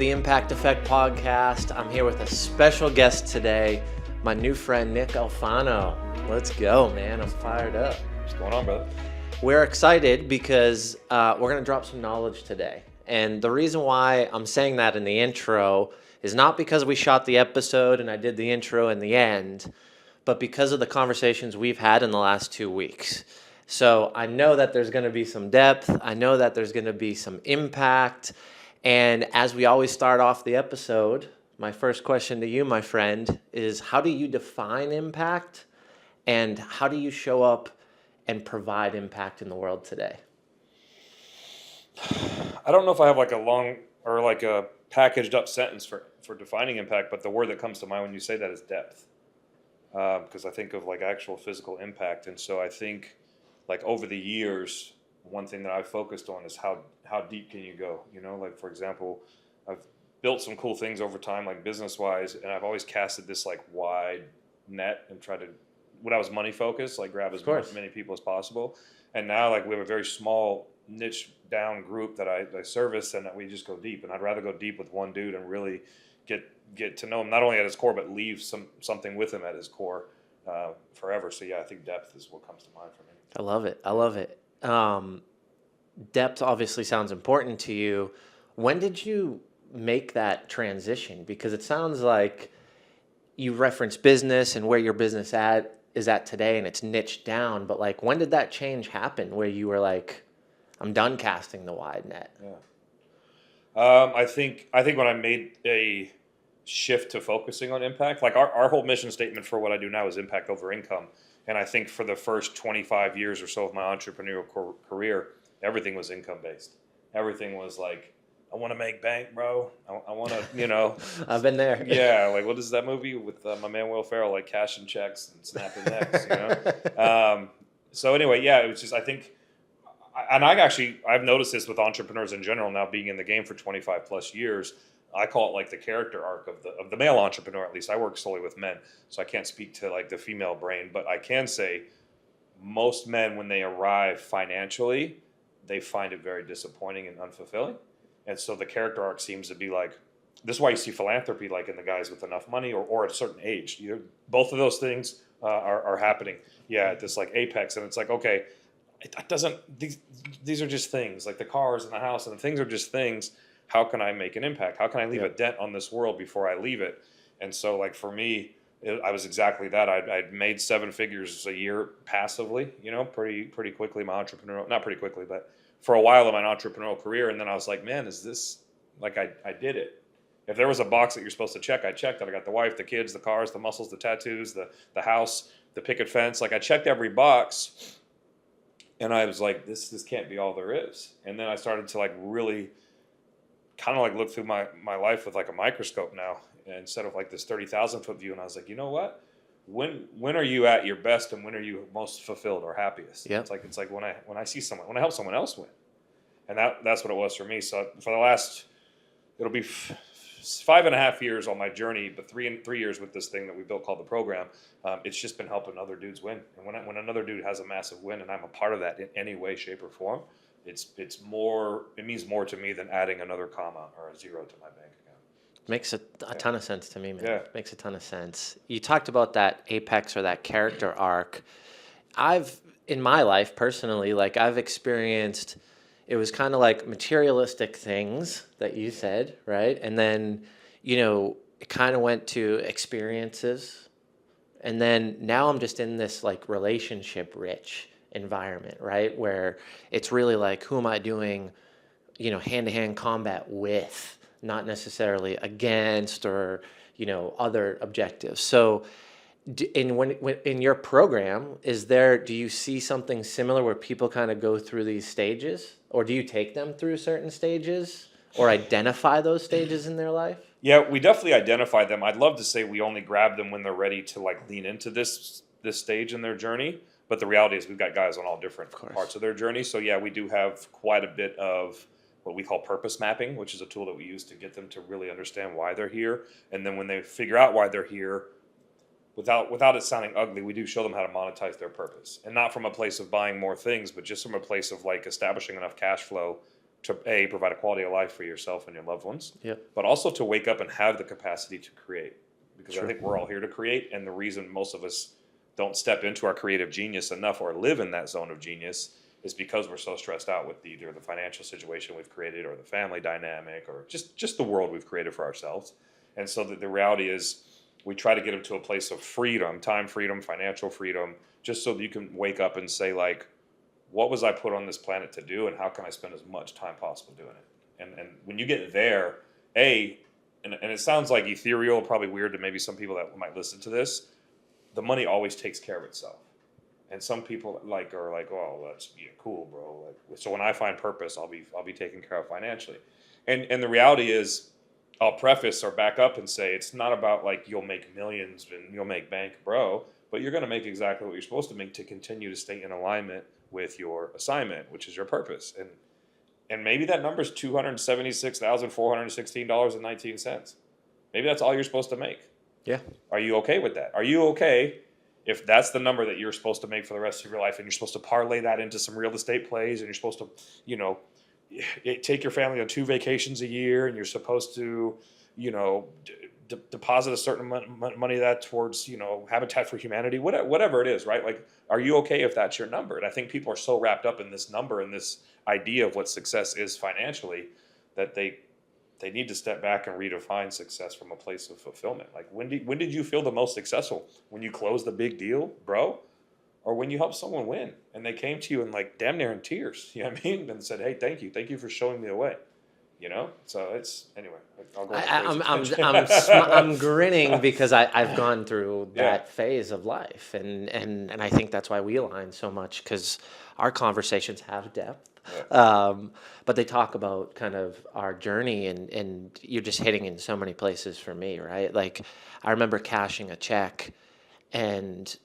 the Impact Effect podcast. I'm here with a special guest today, my new friend, Nick Alfano. Let's go, man. I'm fired up. What's going on, brother? We're excited because we're going to drop some knowledge today. And the reason why I'm saying that in the intro is not because we shot the episode and I did the intro in the end, but because of the conversations we've had in the last 2 weeks. So I know that there's going to be some depth. I know that there's going to be some impact. And as we always start off the episode, my first question to you, my friend, is how do you define impact and how do you show up and provide impact in the world today? I don't know if I have like a long or like a packaged up sentence for defining impact, but the word that comes to mind when you say that is depth. Because I think of like actual physical impact. And so I think like over the years, one thing that I've focused on is how deep can you go? You know, like for example, I've built some cool things over time, like business wise, and I've always casted this like wide net and tried to, when I was money focused, like grab as many people as possible. And now like we have a very small niche down group that I service and that we just go deep. And I'd rather go deep with one dude and really get to know him, not only at his core, but leave something with him at his core forever. So yeah, I think depth is what comes to mind for me. I love it. I love it. Depth obviously sounds important to you. When did you make that transition? Because it sounds like you reference business and where your business is at today and it's niched down. But like, when did that change happen where you were like, I'm done casting the wide net? Yeah. I think when I made a shift to focusing on impact, like our whole mission statement for what I do now is impact over income. And I think for the first 25 years or so of my entrepreneurial career, everything was income based. Everything was like, I want to make bank, bro. I want to, you know. I've been there. Yeah, like what is that movie with my man Will Ferrell, like cashing checks and snapping necks, you know? So anyway, yeah, it was just, I think, and I've noticed this with entrepreneurs in general now, being in the game for 25 plus years. I call it like the character arc of the male entrepreneur. At least I work solely with men, so I can't speak to like the female brain, but I can say most men, when they arrive financially, they find it very disappointing and unfulfilling. And so the character arc seems to be like, this is why you see philanthropy like in the guys with enough money or at a certain age. Both of those things are happening. Yeah, at this like apex, and it's like, okay, it doesn't. These are just things, like the cars and the house, and the things are just things. How can I make an impact? How can I leave a dent on this world before I leave it? And so, like for me, I was exactly that. I'd made 7 figures a year passively, you know, pretty quickly. My entrepreneurial, not pretty quickly, but for a while in my entrepreneurial career. And then I was like, man, is this like I did it? If there was a box that you're supposed to check, I checked it. I got the wife, the kids, the cars, the muscles, the tattoos, the house, the picket fence. Like I checked every box. And I was like, this can't be all there is. And then I started to like really kind of like look through my life with like a microscope now instead of like this 30,000 foot view. And I was like, you know what? When are you at your best and when are you most fulfilled or happiest? Yeah. It's like when I see someone, when I help someone else win. And that's what it was for me. So for the last, it'll be 5.5 years on my journey, but 3 years with this thing that we built called the program. It's just been helping other dudes win. And when another dude has a massive win and I'm a part of that in any way, shape, or form, it means more to me than adding another comma or a zero to my bank account. Makes a ton of sense to me, man. Yeah. Makes a ton of sense. You talked about that apex or that character arc. In my life personally, like I've experienced, it was kind of like materialistic things that you said, right? And then, you know, it kind of went to experiences. And then now I'm just in this like relationship rich environment, right? Where it's really like, who am I doing, you know, hand-to-hand combat with, not necessarily against or, you know, other objectives. So in your program, do you see something similar where people kind of go through these stages, or do you take them through certain stages or identify those stages in their life? Yeah, we definitely identify them. I'd love to say we only grab them when they're ready to like lean into this stage in their journey. But the reality is we've got guys on all different parts of their journey. So yeah, we do have quite a bit of what we call purpose mapping, which is a tool that we use to get them to really understand why they're here. And then when they figure out why they're here, without it sounding ugly, we do show them how to monetize their purpose. And not from a place of buying more things, but just from a place of like establishing enough cash flow to provide a quality of life for yourself and your loved ones, Yep. but also to wake up and have the capacity to create. Because Sure. I think we're all here to create, and the reason most of us don't step into our creative genius enough or live in that zone of genius is because we're so stressed out with either the financial situation we've created or the family dynamic or just the world we've created for ourselves. And so the reality is we try to get them to a place of freedom, time freedom, financial freedom, just so that you can wake up and say, like, what was I put on this planet to do, and how can I spend as much time possible doing it? And when you get there, and it sounds like ethereal, probably weird to maybe some people that might listen to this, the money always takes care of itself. And some people are like, oh, that's cool, bro. Like, so when I find purpose, I'll be taken care of financially. And the reality is, I'll preface or back up and say it's not about like you'll make millions and you'll make bank, bro, but you're going to make exactly what you're supposed to make to continue to stay in alignment with your assignment, which is your purpose. And maybe that number is $276,416.19. Maybe that's all you're supposed to make. Yeah. Are you okay with that? Are you okay if that's the number that you're supposed to make for the rest of your life, and you're supposed to parlay that into some real estate plays, and you're supposed to, take your family on 2 vacations a year, and you're supposed to, deposit a certain money of that towards, Habitat for Humanity, whatever it is, right? Like, are you okay if that's your number? And I think people are so wrapped up in this number and this idea of what success is financially that they need to step back and redefine success from a place of fulfillment. Like, when did you feel the most successful? When you closed a big deal, bro? Or when you helped someone win and they came to you and like damn near in tears, you know what I mean? And said, hey, thank you for showing me the way. So it's, anyway, I'll go. I'm grinning because I've gone through that phase of life, and I think that's why we align so much, because our conversations have depth. But they talk about kind of our journey, and you're just hitting in so many places for me, right? Like, I remember cashing a check and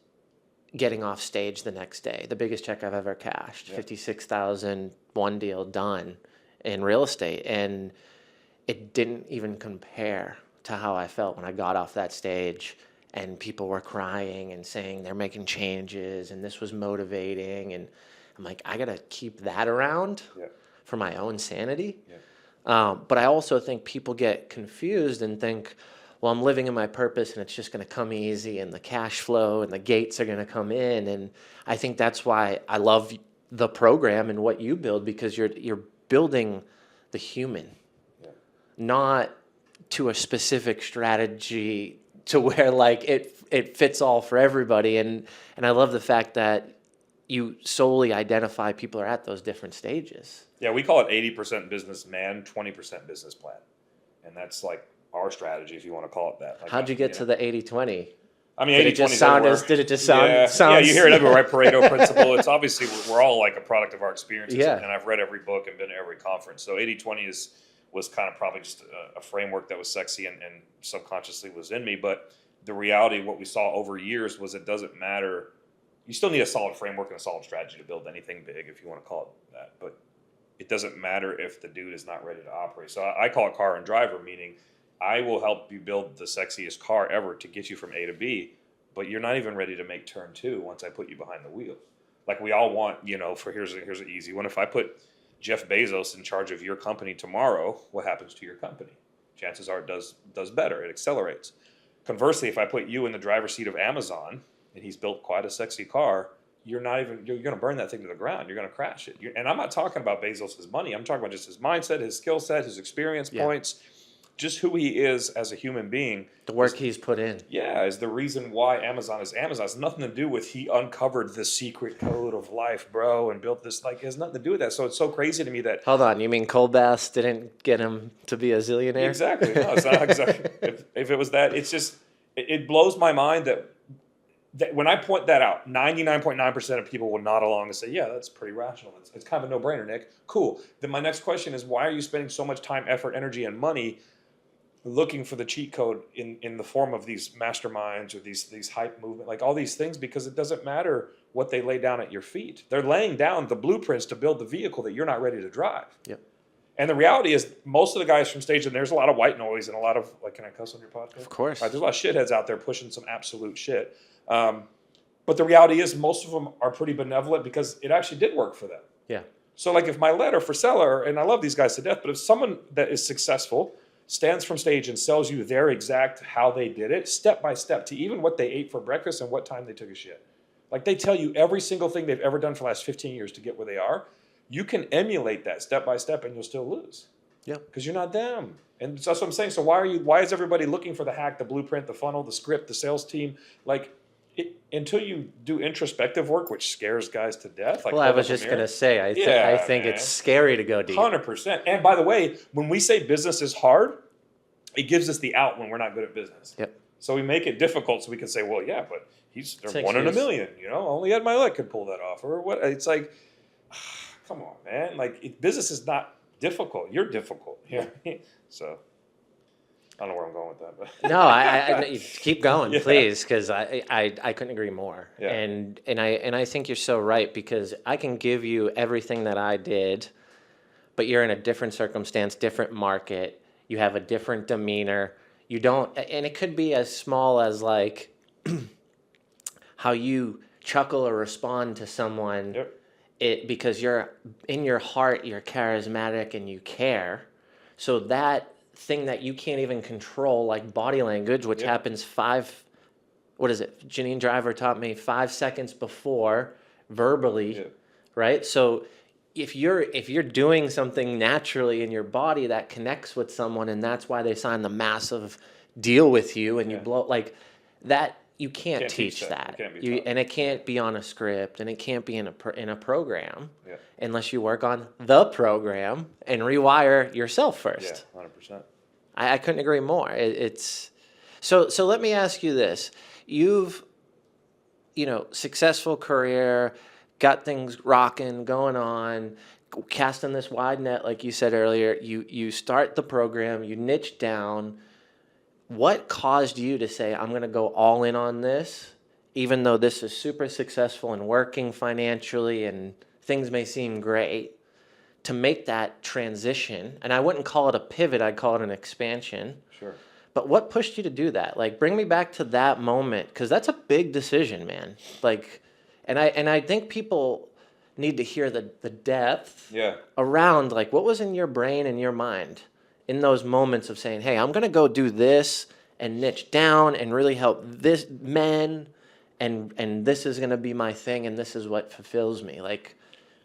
getting off stage the next day, the biggest check I've ever cashed, 56,000, one deal done in real estate. And it didn't even compare to how I felt when I got off that stage and people were crying and saying they're making changes and this was motivating. And I'm like, I got to keep that around for my own sanity. But I also think people get confused and think, well, I'm living in my purpose and it's just going to come easy and the cash flow and the gates are going to come in. And I think that's why I love the program and what you build, because you're building the human, not to a specific strategy to where like it fits all for everybody. And I love the fact that you solely identify people are at those different stages. Yeah, we call it 80% businessman, 20% business plan. And that's like our strategy, if you want to call it that. Like, how'd you get to the 80-20? I mean, Did it just sound? Yeah, you hear it everywhere, right? Pareto principle. It's obviously, we're all like a product of our experiences. Yeah. And I've read every book and been to every conference. So 80-20 was kind of probably just a framework that was sexy and subconsciously was in me. But the reality, what we saw over years, was it doesn't matter. You still need a solid framework and a solid strategy to build anything big, if you want to call it that. But it doesn't matter if the dude is not ready to operate. So I call it car and driver, meaning I will help you build the sexiest car ever to get you from A to B, but you're not even ready to make turn 2 once I put you behind the wheel. Like, we all want, here's an easy one. If I put Jeff Bezos in charge of your company tomorrow, what happens to your company? Chances are it does better. It accelerates. Conversely, if I put you in the driver's seat of Amazon and he's built quite a sexy car, you're going to burn that thing to the ground. You're going to crash it. And I'm not talking about Bezos' money. I'm talking about just his mindset, his skill set, his experience points, just who he is as a human being. The work he's put in. Yeah, is the reason why Amazon is Amazon. It's nothing to do with he uncovered the secret code of life, bro, and built this. Like, it has nothing to do with that. So it's so crazy to me that... Hold on, you mean Cold Bass didn't get him to be a zillionaire? Exactly. No, it's not exactly. If it was that, it's just... It blows my mind that when I point that out, 99.9% of people will nod along and say, yeah, that's pretty rational. It's kind of a no-brainer, Nick. Cool. Then my next question is, why are you spending so much time, effort, energy, and money looking for the cheat code in the form of these masterminds or these hype movement, like all these things? Because it doesn't matter what they lay down at your feet. They're laying down the blueprints to build the vehicle that you're not ready to drive. Yep. And the reality is, most of the guys from stage, and there's a lot of white noise and a lot of, like, can I cuss on your podcast? Of course. Right, there's a lot of shitheads out there pushing some absolute shit. But the reality is, most of them are pretty benevolent because it actually did work for them. Yeah. So like if my letter for seller, and I love these guys to death, but if someone that is successful stands from stage and sells you their exact how they did it, step by step, to even what they ate for breakfast and what time they took a shit. Like they tell you every single thing they've ever done for the last 15 years to get where they are. You can emulate that step by step and you'll still lose. Yeah. Because you're not them. And that's what I'm saying. So why is everybody looking for the hack, the blueprint, the funnel, the script, the sales team? Like until you do introspective work, which scares guys to death. Like Well, I was just going to say, I think man. it's scary to go deep. 100%. And by the way, when we say business is hard, it gives us the out when we're not good at business. Yep. So we make it difficult so we can say, well, yeah, but they're 6 one in a years. million, only Ed Milet could pull that off. Or what? It's like, come on, man. Like business is not difficult. You're difficult. Yeah. So I don't know where I'm going with that, but No, I keep going, Yeah. please, because I couldn't agree more. Yeah. And I think you're so right, because I can give you everything that I did, but you're in a different circumstance, different market. You have a different demeanor. You don't, and it could be as small as like how you chuckle or respond to someone. Yep. Because you're in your heart, you're charismatic and you care. So that thing that you can't even control, like body language, which Yep. happens Janine Driver taught me 5 seconds before verbally, Yep. right? So if you're doing something naturally in your body that connects with someone, and that's why they sign the massive deal with you, and you Yeah. blow like that. You can't teach teach that. that. It can't be taught. And it can't be on a script, and it can't be in a program, Yeah. unless you work on the program and rewire yourself first. Yeah, 100%. I couldn't agree more. It's so let me ask you this. You've successful career, got things rocking, going on, casting this wide net like you said earlier. You start the program, you niche down. What caused you to say, I'm going to go all in on this, even though this is super successful and working financially and things may seem great, to make that transition? And I wouldn't call it a pivot, I'd call it an expansion. Sure. But what pushed you to do that? Like, bring me back to that moment, because that's a big decision, man. Like, and I think people need to hear the depth Yeah. around, like, what was in your brain and your mind in those moments of saying, hey, I'm going to go do this and niche down and really help this men, and this is going to be my thing, and this is what fulfills me. Like,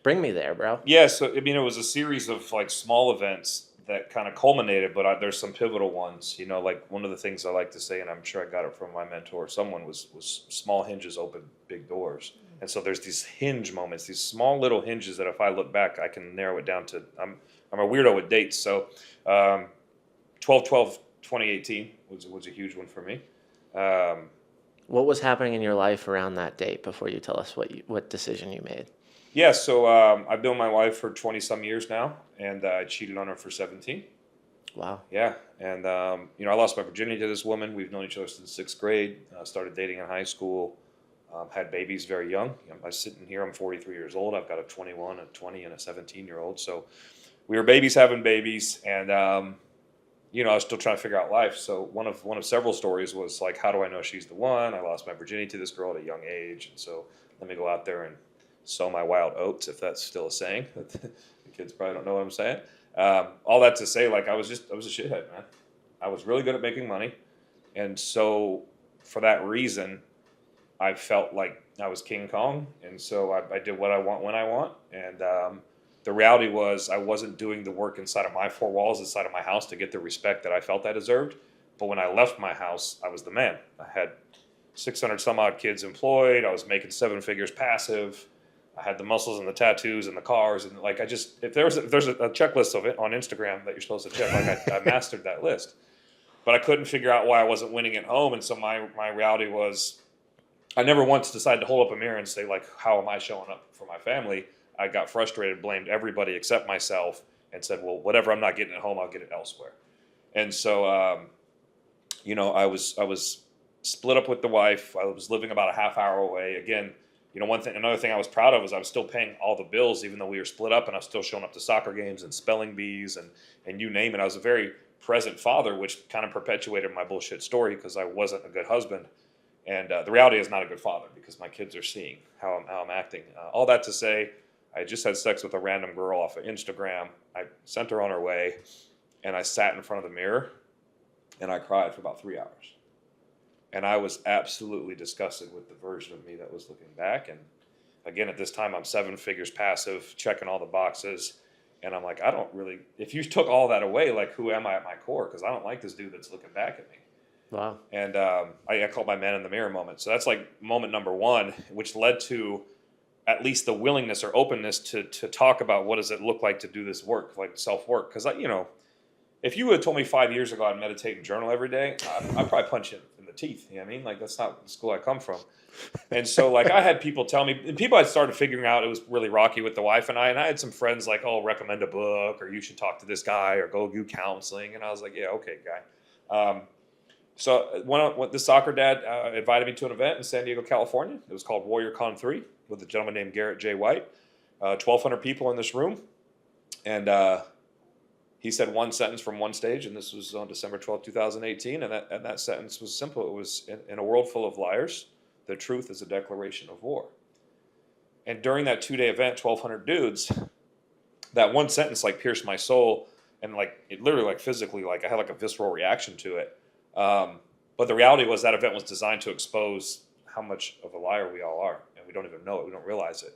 bring me there, bro. Yeah, so I mean, it was a series of like small events that kind of culminated, but there's some pivotal ones. Like one of the things I like to say, and I'm sure I got it from my mentor, someone was small hinges open big doors. And so there's these hinge moments, these small little hinges that if I look back, I can narrow it down to. I'm a weirdo with dates, so 12/12/2018 was a huge one for me. What was happening in your life around that date before you tell us what decision you made? Yeah, so I've been with my wife for 20 some years now, and I cheated on her for 17. Wow. Yeah, and I lost my virginity to this woman. We've known each other since 6th grade. Started dating in high school. Had babies very young. I'm sitting here. I'm 43 years old. I've got a 21, a 20, and a 17-year-old. So we were babies having babies, and I was still trying to figure out life. So one of several stories was like, how do I know she's the one? I lost my virginity to this girl at a young age, and so let me go out there and sow my wild oats, if that's still a saying. The kids probably don't know what I'm saying. All that to say, like I was a shithead, man. I was really good at making money, and so for that reason, I felt like I was King Kong, and so I did what I want when I want. And the reality was I wasn't doing the work inside of my four walls, inside of my house, to get the respect that I felt I deserved. But when I left my house, I was the man. I had 600 some odd kids employed. I was making 7 figures passive. I had the muscles and the tattoos and the cars, and like if there's a checklist of it on Instagram that you're supposed to check, like I mastered that list. But I couldn't figure out why I wasn't winning at home, and so my reality was I never once decided to hold up a mirror and say, like, how am I showing up for my family? I got frustrated, blamed everybody except myself, and said, well, whatever I'm not getting at home, I'll get it elsewhere. And so, I was split up with the wife. I was living about a half hour away. Again, another thing I was proud of was I was still paying all the bills, even though we were split up, and I was still showing up to soccer games and spelling bees and you name it. I was a very present father, which kind of perpetuated my bullshit story because I wasn't a good husband. And the reality is not a good father because my kids are seeing how I'm acting. All that to say, I just had sex with a random girl off of Instagram. I sent her on her way, and I sat in front of the mirror, and I cried for about 3 hours. And I was absolutely disgusted with the version of me that was looking back. And again, at this time, I'm 7 figures passive, checking all the boxes. And I'm like, I don't really, if you took all that away, like, who am I at my core? Because I don't like this dude that's looking back at me. Wow. And I call it my man in the mirror moment. So that's like moment number 1, which led to at least the willingness or openness to talk about what does it look like to do this work, like self-work. Because, if you would have told me 5 years ago I'd meditate and journal every day, I'd probably punch you in the teeth. You know what I mean? Like, that's not the school I come from. And so, like, I had people tell me, and people had started figuring out it was really rocky with the wife and I had some friends like, oh, recommend a book, or you should talk to this guy, or go do counseling. And I was like, yeah, okay, guy. So this soccer dad invited me to an event in San Diego, California. It was called Warrior Con 3 with a gentleman named Garrett J. White. 1,200 people in this room. And he said one sentence from one stage, and this was on December 12, 2018, and that sentence was simple. It was, in a world full of liars, the truth is a declaration of war. And during that 2-day event, 1,200 dudes, that one sentence like pierced my soul, and like it literally like physically, like I had like a visceral reaction to it. But the reality was that event was designed to expose how much of a liar we all are, and we don't even know it, we don't realize it.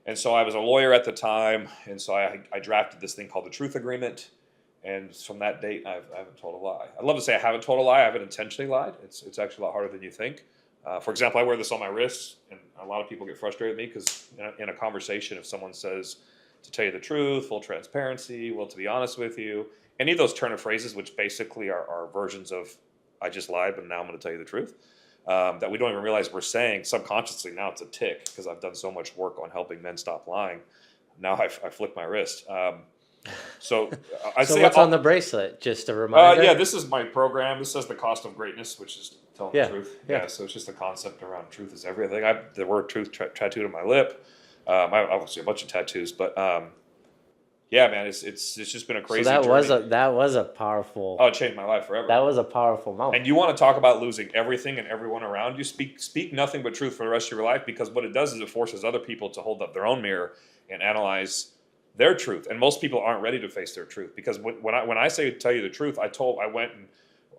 And so I was a lawyer at the time, and so I drafted this thing called the Truth Agreement. And from that date, I haven't told a lie. I'd love to say I haven't told a lie. I haven't intentionally lied. It's actually a lot harder than you think. For example, I wear this on my wrists, and a lot of people get frustrated with me because in a conversation, if someone says, to tell you the truth, full transparency, well, to be honest with you, any of those turn of phrases, which basically are versions of, I just lied, but now I'm going to tell you the truth, that we don't even realize we're saying subconsciously. Now it's a tick because I've done so much work on helping men stop lying. Now I flick my wrist. So what's on the bracelet? Just a reminder? Yeah, this is my program. This says the cost of greatness, which is telling the truth. Yeah. So it's just a concept around truth is everything. I have the word truth tattooed on my lip. I obviously a bunch of tattoos, but yeah, man, it's just been a crazy journey. That was a powerful. Oh, it changed my life forever. That was a powerful moment. And you want to talk about losing everything and everyone around you? Speak nothing but truth for the rest of your life, because what it does is it forces other people to hold up their own mirror and analyze their truth. And most people aren't ready to face their truth, because when I say tell you the truth, I went and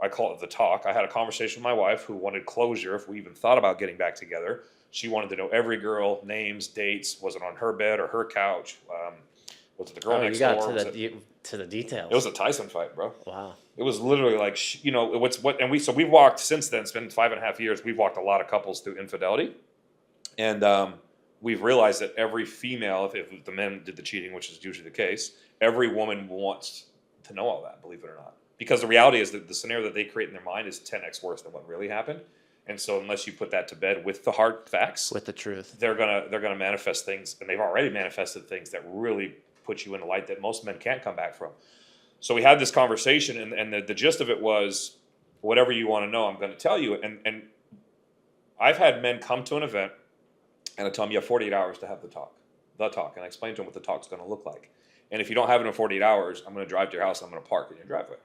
I call it the talk. I had a conversation with my wife who wanted closure if we even thought about getting back together. She wanted to know every girl, names, dates. Was it on her bed or her couch? Was it the girl next door? You got to the details. It was a Tyson fight, bro. Wow. It was literally like, and we've walked since then. It's been 5.5 years. We've walked a lot of couples through infidelity, and we've realized that every female, if the men did the cheating, which is usually the case, every woman wants to know all that, believe it or not. Because the reality is that the scenario that they create in their mind is 10x worse than what really happened. And so unless you put that to bed with the hard facts, with the truth, they're gonna manifest things, and they've already manifested things that really put you in a light that most men can't come back from. So we had this conversation, and the gist of it was, whatever you want to know, I'm going to tell you. And I've had men come to an event, and I tell them, you have 48 hours to have the talk. And I explain to them what the talk's going to look like. And if you don't have it in 48 hours, I'm going to drive to your house, and I'm going to park in your driveway.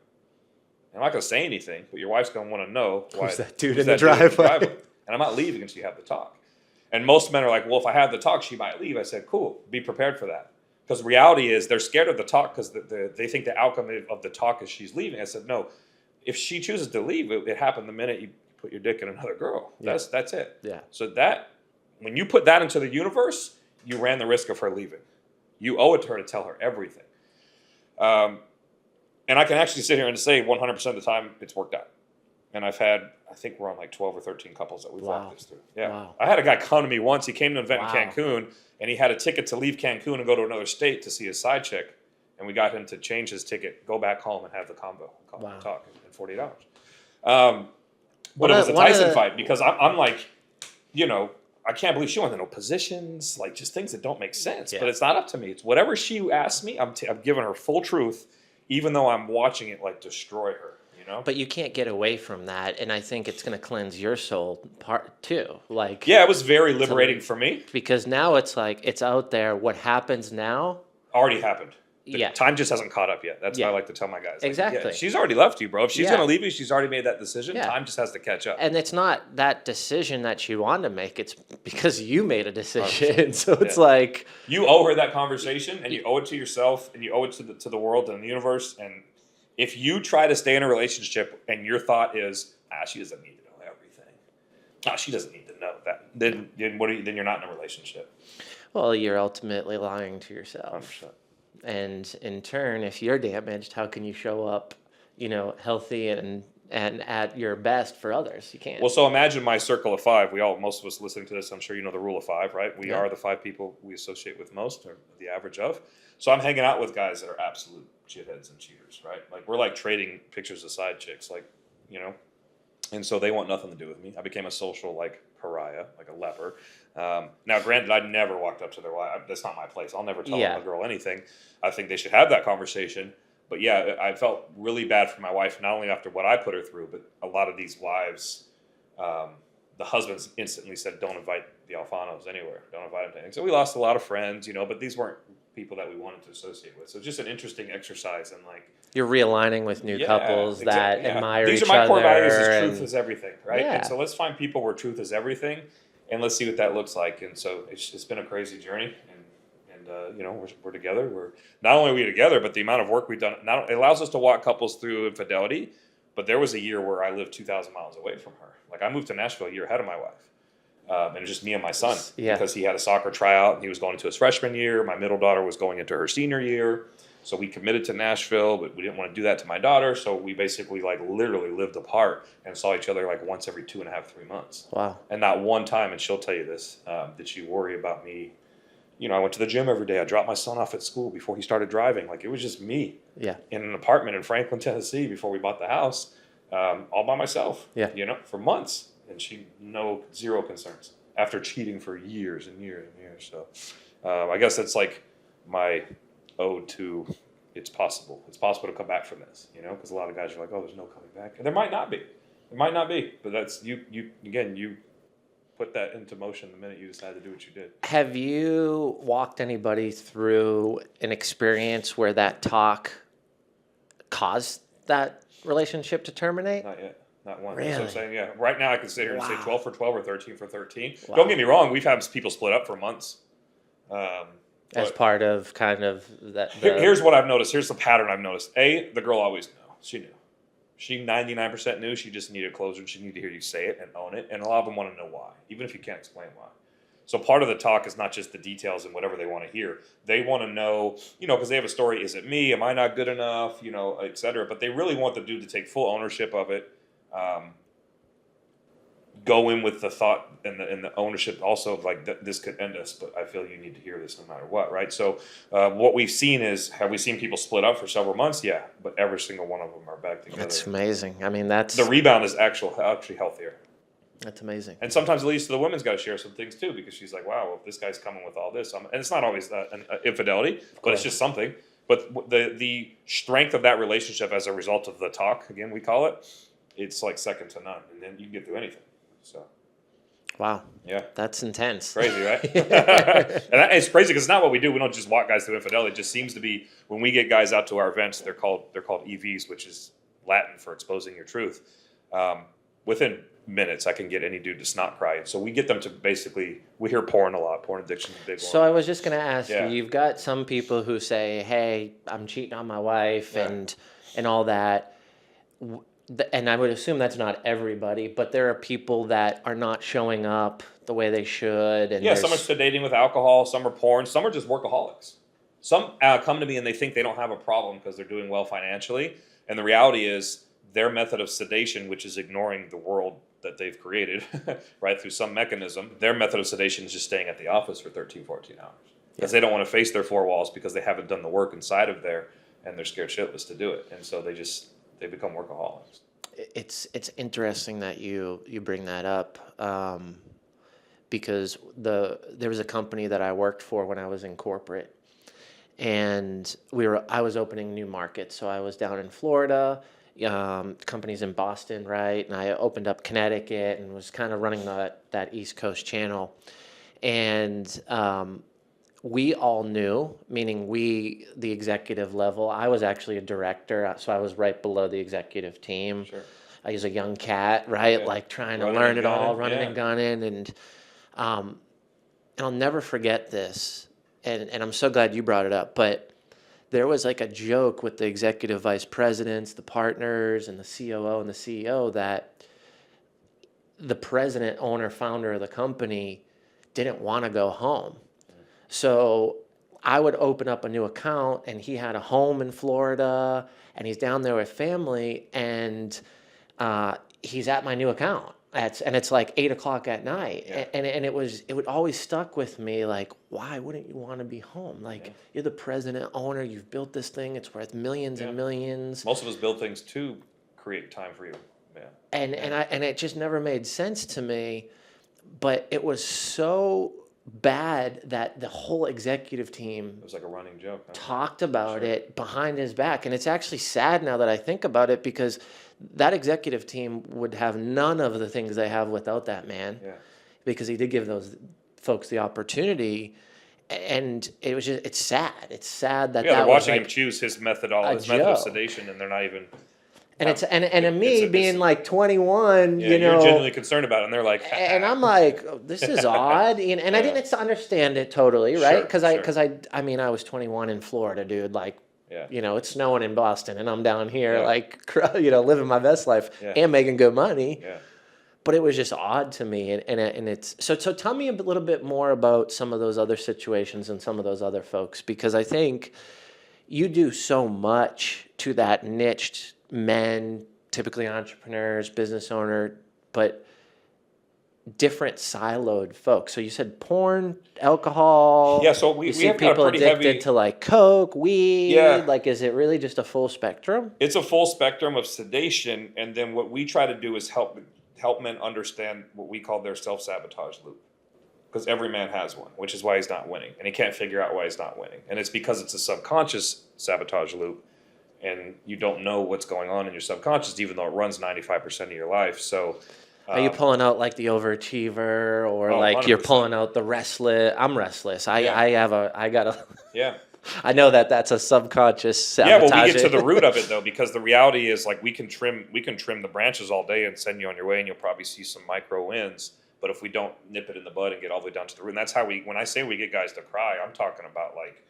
And I'm not going to say anything, but your wife's going to want to know who's that dude in the driveway. And I'm not leaving until you have the talk. And most men are like, well, if I have the talk, she might leave. I said, cool, be prepared for that. Because the reality is they're scared of the talk because they think the outcome of the talk is she's leaving. I said, no, if she chooses to leave, it happened the minute you put your dick in another girl. Yeah. That's it. Yeah. So when you put that into the universe, you ran the risk of her leaving. You owe it to her to tell her everything. And I can actually sit here and say 100% of the time it's worked out. And I've had, I think we're on like 12 or 13 couples that we've walked this through. Yeah. Wow. I had a guy come to me once. He came to an event in Cancun, and he had a ticket to leave Cancun and go to another state to see his side chick. And we got him to change his ticket, go back home, and have the convo, talk in 48 hours. But it was a Tyson fight, because I'm like, I can't believe she wanted to know positions, like just things that don't make sense. Yeah. But it's not up to me. It's whatever she asks me, I'm giving her full truth, even though I'm watching it like destroy her. But you can't get away from that, and I think it's going to cleanse your soul part too. Like, yeah, it was very liberating for me, because now it's like it's out there. What happens now already happened. Time just hasn't caught up yet. That's what I Yeah. like to tell my guys. Like, Exactly. she's already left you, bro. If she's Yeah. gonna leave you, she's already made that decision. Yeah. Time just has to catch up. And it's not that decision that she wanted to make. It's because you made a decision. So it's Yeah. like You owe her that conversation, and you owe it to yourself, and you owe it to the world and the universe. And if you try to stay in a relationship and your thought is, she doesn't need to know everything. She doesn't need to know that. Then then you're not in a relationship. well, you're ultimately lying to yourself. 100%. And in turn, if you're damaged, how can you show up, healthy and at your best for others? You can't. Well, so imagine my circle of five. Most of us listening to this, I'm sure you know the rule of five, right? We Yeah. are the five people we associate with most, or the average of. So I'm hanging out with guys that are absolute shitheads and cheaters, right? Like we're like trading pictures of side chicks, like, and so they want nothing to do with me. I became a social pariah, like a leper. Now, granted, I never walked up to their wife. That's not my place. I'll never tell Yeah. a girl anything. I think they should have that conversation. But yeah, I felt really bad for my wife, not only after what I put her through, but a lot of these wives, the husbands instantly said, don't invite the Alfanos anywhere. Don't invite them to anything. So we lost a lot of friends, but these weren't people that we wanted to associate with. So just an interesting exercise in You're realigning with new couples that admire These each are my other. core values is truth is everything, right? Yeah. And so let's find people where truth is everything, and let's see what that looks like. And so it's been a crazy journey, and we're together. We're not only are we together, but the amount of work we've done it allows us to walk couples through infidelity. But there was a year where I lived 2,000 miles away from her. Like I moved to Nashville a year ahead of my wife. And it was just me and my son because he had a soccer tryout and he was going into his freshman year. My middle daughter was going into her senior year. So we committed to Nashville, but we didn't want to do that to my daughter. So we basically literally lived apart and saw each other once every 2.5, 3 months. Wow. And not one time, and she'll tell you this, did she worry about me. I went to the gym every day. I dropped my son off at school before he started driving. It was just me in an apartment in Franklin, Tennessee before we bought the house, all by myself, for months. And zero concerns after cheating for years and years and years. So I guess that's my ode to it's possible. It's possible to come back from this, because a lot of guys are like, oh, there's no coming back. And there might not be. But that's you put that into motion the minute you decide to do what you did. Have you walked anybody through an experience where that talk caused that relationship to terminate? Not yet. Not one. Really? That's what I'm saying. Yeah. Right now I can sit here and say 12 for 12 or 13 for 13. Wow. Don't get me wrong. We've had people split up for months. As part of kind of that. Here's what I've noticed. Here's the pattern I've noticed. The girl always knew. She knew. She 99% knew. She just needed closure. And she needed to hear you say it and own it. And a lot of them want to know why, even if you can't explain why. So part of the talk is not just the details and whatever they want to hear. They want to know, because they have a story. Is it me? Am I not good enough? Et cetera. But they really want the dude to take full ownership of it. Go in with the thought and the ownership also of this could end us, but I feel you need to hear this no matter what, right? So what we've seen is, have we seen people split up for several months? Yeah, but every single one of them are back together. That's amazing. I mean, that's the rebound is actually healthier. That's amazing. And sometimes it leads to the women's got to share some things too, because she's like, wow, well, if this guy's coming with all this, and it's not always an infidelity, but it's just something. But the strength of that relationship as a result of the talk, again, we call it, it's second to none, and then you can get through anything. So, wow, yeah, that's intense. Crazy, right? And it's crazy because it's not what we do. We don't just walk guys through infidelity. It just seems to be when we get guys out to our events. They're called EVs, which is Latin for exposing your truth. Within minutes, I can get any dude to snot cry. And so we get them to we hear porn a lot. Porn addiction is a big one. So I was just going to ask you. You've got some people who say, "Hey, I'm cheating on my wife," and all that. And I would assume that's not everybody, but there are people that are not showing up the way they should. And some are sedating with alcohol, some are porn, some are just workaholics. Some come to me and they think they don't have a problem because they're doing well financially. And the reality is their method of sedation, which is ignoring the world that they've created, right, through some mechanism, their method of sedation is just staying at the office for 13, 14 hours. Because they don't want to face their four walls because they haven't done the work inside of there and they're scared shitless to do it. And so they become workaholics. It's interesting that you bring that up because there was a company that I worked for when I was in corporate, and I was opening new markets. So I was down in Florida, companies in Boston, right, and I opened up Connecticut and was kind of running that East Coast channel, and we all knew, meaning we, the executive level. I was actually a director, so I was right below the executive team. Sure. I was a young cat, right? Yeah. Like trying to Running learn and it all, gunning. running Yeah. and gunning. Um, and I'll never forget this. And I'm so glad you brought it up. But there was like a joke with the executive vice presidents, the partners, and the COO and the CEO that the president, owner, founder of the company didn't want to go home. So I would open up a new account, and he had a home in Florida, and he's down there with family, and he's at my new account. And it's like 8 o'clock at night, Yeah. and it would always stuck with me. Like, why wouldn't you want to be home? Like, Yeah. you're the president, owner. You've built this thing. It's worth millions Yeah. and millions. Most of us build things to create time for you. Yeah. And it just never made sense to me. But it was so bad that the whole executive team It was like a running joke. Huh? talked about Sure. it behind his back. And it's actually sad now that I think about it, because that executive team would have none of the things they have without that man, Yeah. because he did give those folks the opportunity. And it was just, it's sad. It's sad that Yeah, that they're was watching him like choose his method a of joke. sedation, and they're not even. And it's and me it's- being like 21, Yeah, you know, you're genuinely concerned about it, and they're like, and I'm like, oh, this is odd, and I Yeah. didn't understand it totally, right? Sure, Because sure. I mean, I was 21 in Florida, dude. Like, Yeah. you know, it's snowing in Boston, and I'm down here, Yeah. like, you know, living my best life Yeah. and making good money. Yeah. But it was just odd to me, and it's so. Tell me a little bit more about some of those other situations and some of those other folks, because I think you do so much to that niched men, typically entrepreneurs, business owner, but different siloed folks. So you said porn, alcohol. Yeah, so we you see have got a people pretty addicted heavy. to like coke, weed. Yeah. Like, is it really just a full spectrum? It's a full spectrum of sedation, and then what we try to do is help men understand what we call their self-sabotage loop, because every man has one, which is why he's not winning, and he can't figure out why he's not winning, and it's because it's a subconscious sabotage loop, and you don't know what's going on in your subconscious, even though it runs 95% of your life. So Are you pulling out like the overachiever, or Oh, like you're 100%. pulling out the restless? I'm restless. Yeah. I gotta. yeah. I know that that's a subconscious Yeah, sabotage. well, we get to the root of it though, because the reality is, like, we can trim the branches all day and send you on your way, and you'll probably see some micro wins. But if we don't nip it in the bud and get all the way down to the root, and that's how when I say we get guys to cry, I'm talking about like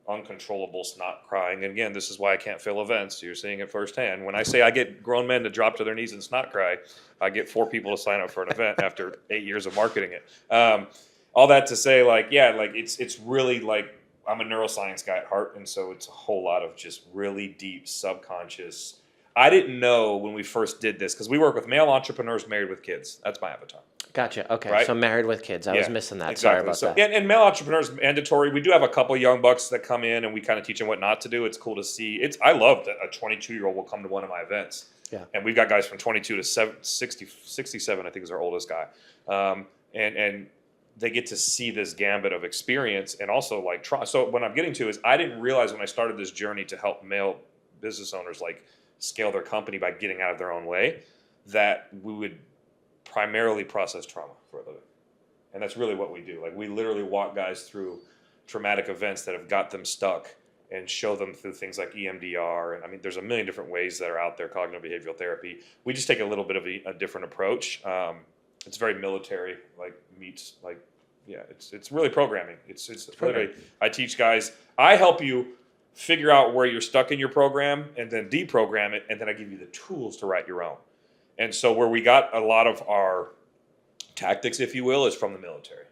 uncontrollable snot crying. And again, this is why I can't fill events. You're seeing it firsthand. When I say I get grown men to drop to their knees and snot cry, I get 4 people to sign up for an event after 8 years of marketing it. All that to say, like, yeah, like it's really like, I'm a neuroscience guy at heart, and so it's a whole lot of just really deep subconscious. I didn't know when we first did this, because we work with male entrepreneurs married with kids. That's my avatar. Gotcha. Okay. Right? So married with kids. I was missing that. Exactly. Sorry about So, that. And male entrepreneurs mandatory. We do have a couple young bucks that come in, and we kind of teach them what not to do. It's cool to see. I love that a 22-year-old will come to one of my events. Yeah. And we've got guys from 22 to 67, I think is our oldest guy. And they get to see this gambit of experience, and also like try. So what I'm getting to is, I didn't realize when I started this journey to help male business owners like scale their company by getting out of their own way, that we would primarily process trauma for a living. And that's really what we do. Like, we literally walk guys through traumatic events that have got them stuck, and show them through things like EMDR. And I mean, there's a million different ways that are out there, cognitive behavioral therapy. We just take a little bit of a different approach. It's very military, like meets like, yeah, it's really programming. It's literally, I teach guys, I help you figure out where you're stuck in your program, and then deprogram it, and then I give you the tools to write your own. And so where we got a lot of our tactics, if you will, is from the military,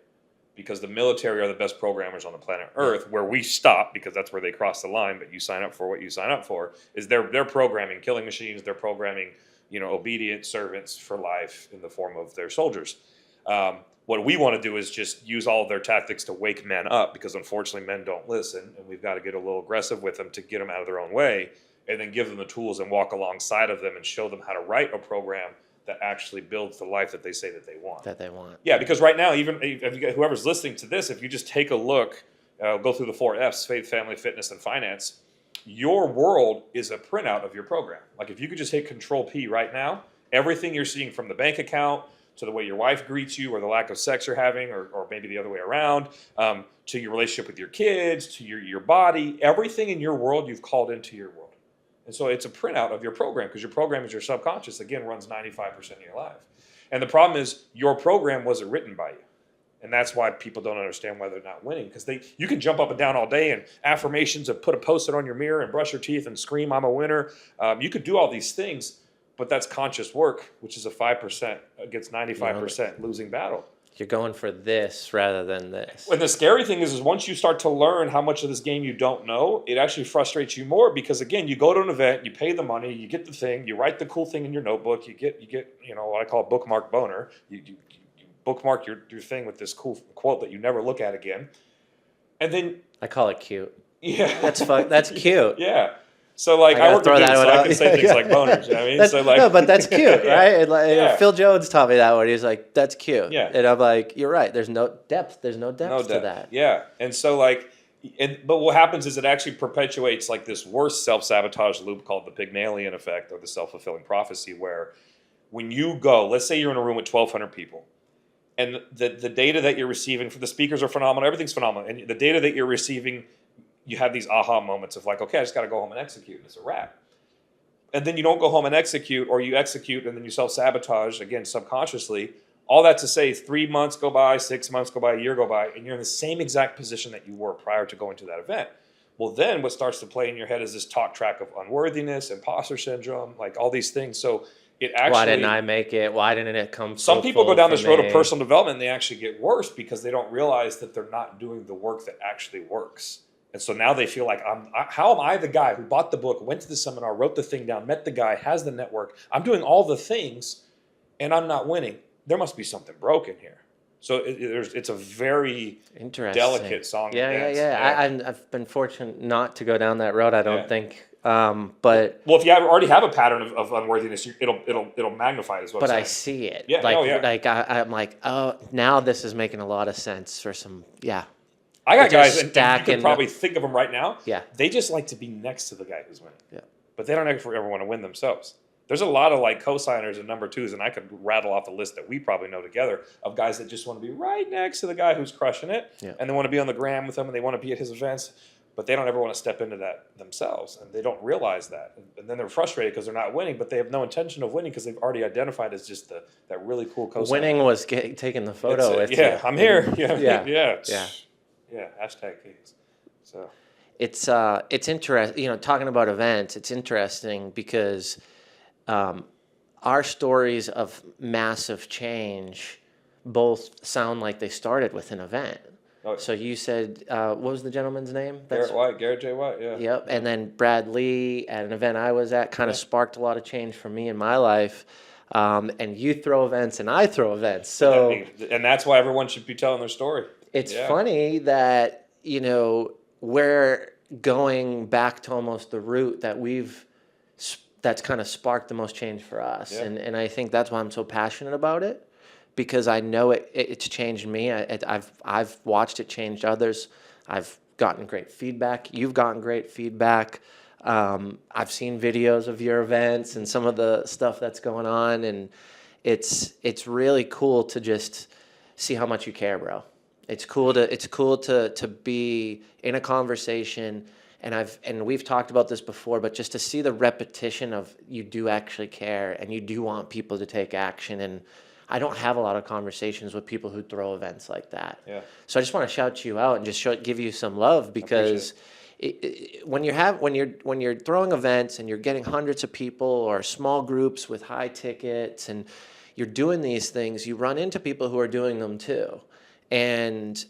because the military are the best programmers on the planet Earth. Where we stop, because that's where they cross the line, but you sign up for what you sign up for, is they're programming killing machines. They're programming, obedient servants for life in the form of their soldiers. What we want to do is just use all of their tactics to wake men up, because unfortunately men don't listen, and we've got to get a little aggressive with them to get them out of their own way, and then give them the tools and walk alongside of them and show them how to write a program that actually builds the life that they say that they want. Yeah, because right now, even if whoever's listening to this, if you just take a look, go through the 4 F's: faith, family, fitness, and finance. Your world is a printout of your program. Like, if you could just hit Control P right now, everything you're seeing, from the bank account to the way your wife greets you or the lack of sex you're having, or maybe the other way around, to your relationship with your kids, to your body, everything in your world you've called into your world. And so it's a printout of your program, because your program is your subconscious, again, runs 95% of your life. And the problem is your program wasn't written by you. And that's why people don't understand why they're not winning, because you can jump up and down all day and affirmations and put a post-it on your mirror and brush your teeth and scream, I'm a winner. You could do all these things, but that's conscious work, which is a 5% against 95% losing battle. You're going for this rather than this. And the scary thing is once you start to learn how much of this game you don't know, it actually frustrates you more, because again, you go to an event, you pay the money, you get the thing, you write the cool thing in your notebook, you get what I call a bookmark boner. You bookmark your thing with this cool quote that you never look at again, and then I call it cute. Yeah, that's cute. Yeah. So like I work with kids, so I can say things like boners. You know what I mean? So like, no, but that's cute, yeah. right? And like, Phil Jones taught me that one. He's like, "That's cute." Yeah. And I'm like, "You're right. There's no depth. There's no depth to that." Yeah. And so like, but what happens is it actually perpetuates like this worse self-sabotage loop called the Pygmalion effect, or the self-fulfilling prophecy, where when you go, let's say you're in a room with 1,200 people, and the data that you're receiving for the speakers are phenomenal, everything's phenomenal, and the data that you're receiving, you have these aha moments of like, okay, I just got to go home and execute, and it's a wrap. And then you don't go home and execute, or you execute and then you self-sabotage, again, subconsciously. All that to say, 3 months go by, 6 months go by, a year go by, and you're in the same exact position that you were prior to going to that event. Well, then what starts to play in your head is this talk track of unworthiness, imposter syndrome, like all these things. So it actually... Why didn't I make it? Why didn't it come Some so people go full down for this road me? of personal development and they actually get worse because they don't realize that they're not doing the work that actually works. And so now they feel like, how am I the guy who bought the book, went to the seminar, wrote the thing down, met the guy, has the network, I'm doing all the things, and I'm not winning. There must be something broken here. So it's a very delicate song. Yeah. I've been fortunate not to go down that road, I don't think. But well, if you already have a pattern of unworthiness, it'll magnify it, is what I'm saying. I see it. Yeah. Like I'm like, oh, now this is making a lot of sense for some. Yeah. I got guys, and you stacking- could probably think of them right now. Yeah. They just like to be next to the guy who's winning. Yeah. But they don't ever want to win themselves. There's a lot of like co-signers and number twos, and I could rattle off a list that we probably know together of guys that just want to be right next to the guy who's crushing it, and they want to be on the gram with him, and they want to be at his events, but they don't ever want to step into that themselves, and they don't realize that, and then they're frustrated because they're not winning, but they have no intention of winning because they've already identified as just that really cool co-signer. Winning was taking the photo with you. Yeah, I'm here. Yeah. Yeah, hashtag Kings. So it's interesting. Talking about events, it's interesting because our stories of massive change both sound like they started with an event. Oh, so you said, what was the gentleman's name? Garrett J. White, yeah. Yep, and then Brad Lee at an event I was at kind of sparked a lot of change for me in my life. And you throw events and I throw events. So and that's why everyone should be telling their story. It's funny that, we're going back to almost the root that that's kind of sparked the most change for us. Yeah. And I think that's why I'm so passionate about it, because I know it's changed me. I've watched it change others. I've gotten great feedback. You've gotten great feedback. I've seen videos of your events and some of the stuff that's going on, and it's really cool to just see how much you care, bro. It's cool to be in a conversation, and we've talked about this before, but just to see the repetition of you do actually care and you do want people to take action. And I don't have a lot of conversations with people who throw events like that. Yeah. So I just want to shout you out and just give you some love, because when you're throwing events and you're getting hundreds of people or small groups with high tickets and you're doing these things, you run into people who are doing them too. And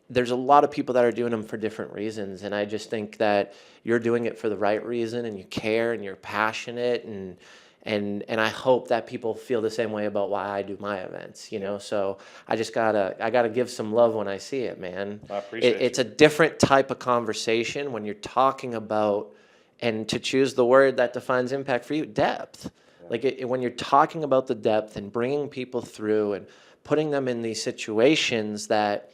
there's a lot of people that are doing them for different reasons. And I just think that you're doing it for the right reason, and you care and you're passionate, and I hope that people feel the same way about why I do my events, So I just gotta give some love when I see it, man. I appreciate it. It's a different type of conversation when you're talking about, and to choose the word that defines impact for you, depth. Yeah. Like when you're talking about the depth and bringing people through and putting them in these situations that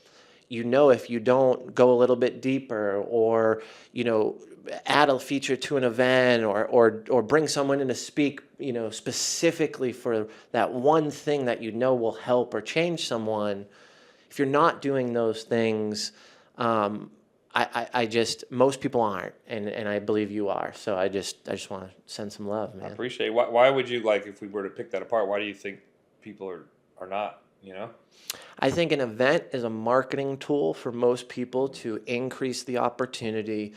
you know, if you don't go a little bit deeper, or, you know, add a feature to an event, or bring someone in to speak, you know, specifically for that one thing that you know will help or change someone, if you're not doing those things, I just, most people aren't, and I believe you are. So I just want to send some love, I man. appreciate it. Why would you, like, if we were to pick that apart, why do you think people are not, you know? I think an event is a marketing tool for most people to increase the opportunity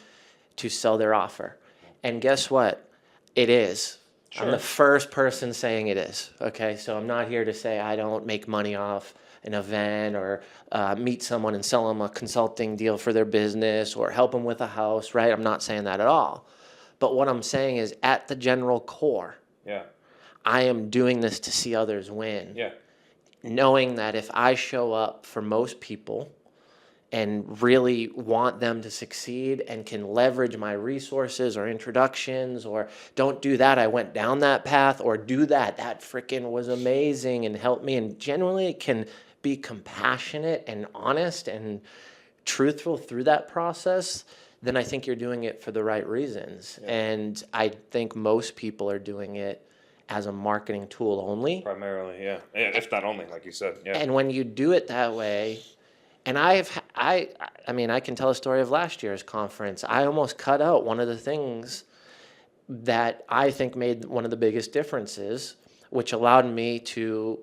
to sell their offer. And guess what? It is. I'm the Sure. first person saying it is. Okay, so I'm not here to say I don't make money off an event, or meet someone and sell them a consulting deal for their business, or help them with a house, right? I'm not saying that at all. But what I'm saying is, at the general core, Yeah. I am doing this to see others win. Yeah. Knowing that if I show up for most people and really want them to succeed, and can leverage my resources or introductions, or don't do that, I went down that path, or do that freaking was amazing and helped me, and genuinely can be compassionate and honest and truthful through that process, then I think you're doing it for the right reasons. Yeah. And I think most people are doing it as a marketing tool only. Primarily, yeah. Yeah, if not only, like you said. Yeah. And when you do it that way, and I mean, I can tell a story of last year's conference. I almost cut out one of the things that I think made one of the biggest differences, which allowed me to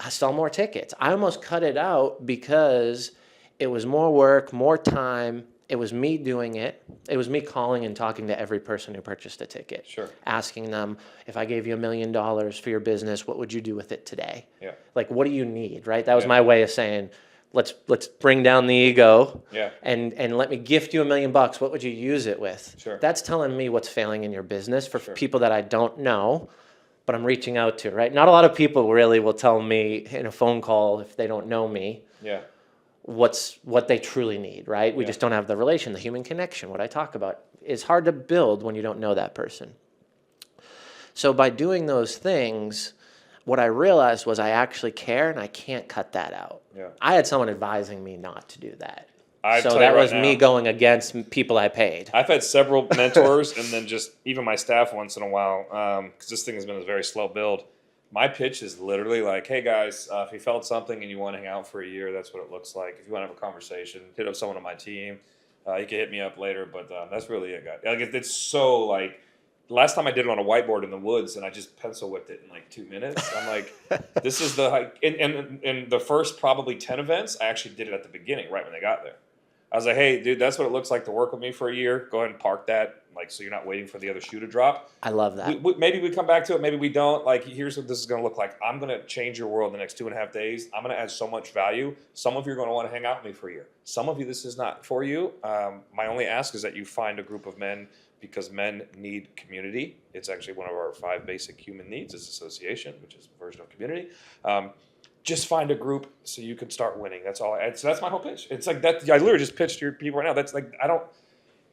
sell more tickets. I almost cut it out because it was more work, more time. It was me doing it. It was me calling and talking to every person who purchased a ticket. Sure. Asking them, if I gave you $1 million for your business, what would you do with it today? Yeah. Like, what do you need, right? That was Yeah. my way of saying, let's bring down the ego. Yeah. And let me gift you $1 million. What would you use it with? Sure. That's telling me what's failing in your business for Sure. people that I don't know, but I'm reaching out to, right? Not a lot of people really will tell me in a phone call, if they don't know me, Yeah. what they truly need, right? We Yeah. just don't have the relation, the human connection. What I talk about is hard to build when you don't know that person. So by doing those things, what I realized was I actually care, and I can't cut that out. Yeah. I had someone advising me not to do that. I So tell that you right was me now, going against people I paid. I've had several mentors, and then just even my staff once in a while, because this thing has been a very slow build. My pitch is literally like, hey guys, if you felt something and you want to hang out for a year, that's what it looks like. If you want to have a conversation, hit up someone on my team. You can hit me up later, but that's really it, guys. Like, it's so, like, last time I did it on a whiteboard in the woods, and I just pencil whipped it in like 2 minutes. I'm like, this is the hike. In the first probably 10 events, I actually did it at the beginning, right when they got there. I was like, hey, dude, that's what it looks like to work with me for a year. Go ahead and park that, like, so you're not waiting for the other shoe to drop. I love that. Maybe we come back to it. Maybe we don't. Like, here's what this is going to look like. I'm going to change your world the next 2.5 days. I'm going to add so much value. Some of you are going to want to hang out with me for a year. Some of you, this is not for you. My only ask is that you find a group of men, because men need community. It's actually one of our 5 basic human needs is association, which is a version of community. Just find a group so you can start winning. That's all. So that's my whole pitch. It's like that. I literally just pitched to your people right now. That's like, I don't.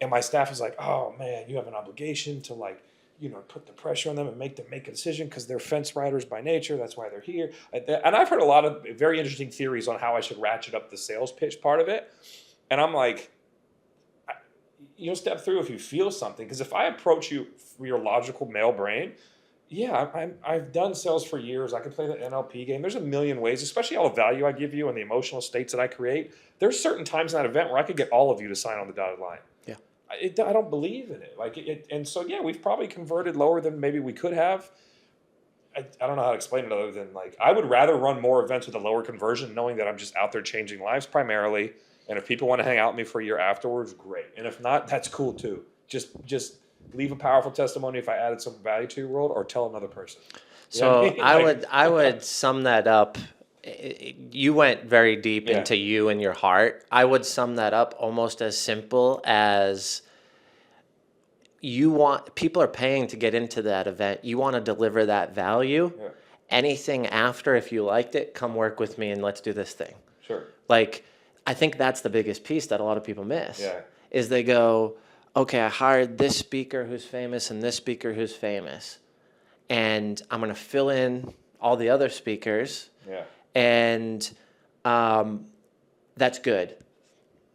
And my staff is like, oh man, you have an obligation to, like, you know, put the pressure on them and make them make a decision because they're fence riders by nature. That's why they're here. And I've heard a lot of very interesting theories on how I should ratchet up the sales pitch part of it. And I'm like, you'll step through if you feel something. Because if I approach you for your logical male brain, yeah, I've done sales for years. I can play the NLP game. There's a million ways, especially all the value I give you and the emotional states that I create. There's certain times in that event where I could get all of you to sign on the dotted line. Yeah. I don't believe in it. Like and so, yeah, we've probably converted lower than maybe we could have. I don't know how to explain it other than, like, I would rather run more events with a lower conversion, knowing that I'm just out there changing lives primarily. And if people want to hang out with me for a year afterwards, great. And if not, that's cool too. Just leave a powerful testimony if I added some value to your world, or tell another person. You know So what I mean? I would sum that up. You went very deep Yeah. into you and your heart. I would sum that up almost as simple as, people are paying to get into that event. You want to deliver that value. Yeah. Anything after, if you liked it, come work with me and let's do this thing. Sure. Like, I think that's the biggest piece that a lot of people miss. Yeah. Is they go, okay, I hired this speaker who's famous and this speaker who's famous, and I'm going to fill in all the other speakers. Yeah. And That's good.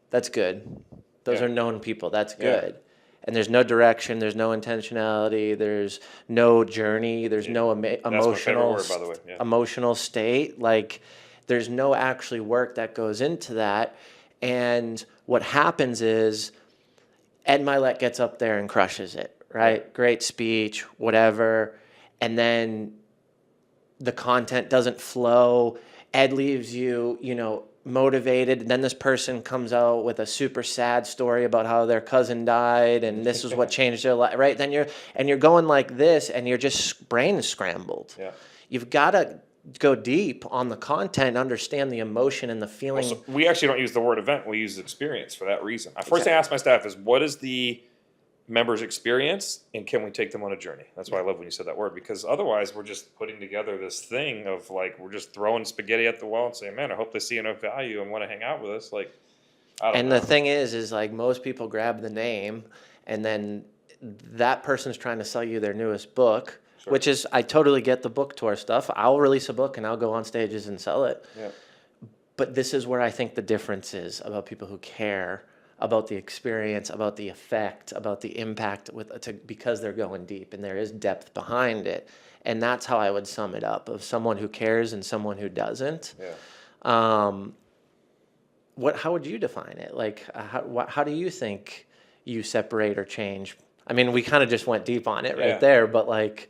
That's good. Those Yeah. are known people. That's Yeah. good. And there's no direction. There's no intentionality. There's no journey. There's no That's my favorite word, by the way. Yeah. emotional state. Like, there's no actually work that goes into that. And what happens is Ed Milet gets up there and crushes it, right? Yeah. Great speech, whatever. And then the content doesn't flow. Ed leaves you, motivated. And then this person comes out with a super sad story about how their cousin died and this is what changed their life, right? Then you're going like this and you're just brain scrambled. Yeah. You've got to go deep on the content, understand the emotion and the feeling. So we actually don't use the word event. We use experience for that reason. First thing I ask my staff is, what is the members' experience, and can we take them on a journey? That's why I love when you said that word, because otherwise we're just putting together this thing of like, we're just throwing spaghetti at the wall and saying, man, I hope they see enough value and want to hang out with us. Like, I don't And know. the thing is like most people grab the name and then that person's trying to sell you their newest book, Sure. which is, I totally get the book tour stuff. I'll release a book and I'll go on stages and sell it. Yeah. But this is where I think the difference is about people who care about the experience, about the effect, about the impact because they're going deep and there is depth behind it. And that's how I would sum it up, of someone who cares and someone who doesn't. Yeah. How would you define it? Like, how do you think you separate or change? I mean, we kind of just went deep on it right there, but like,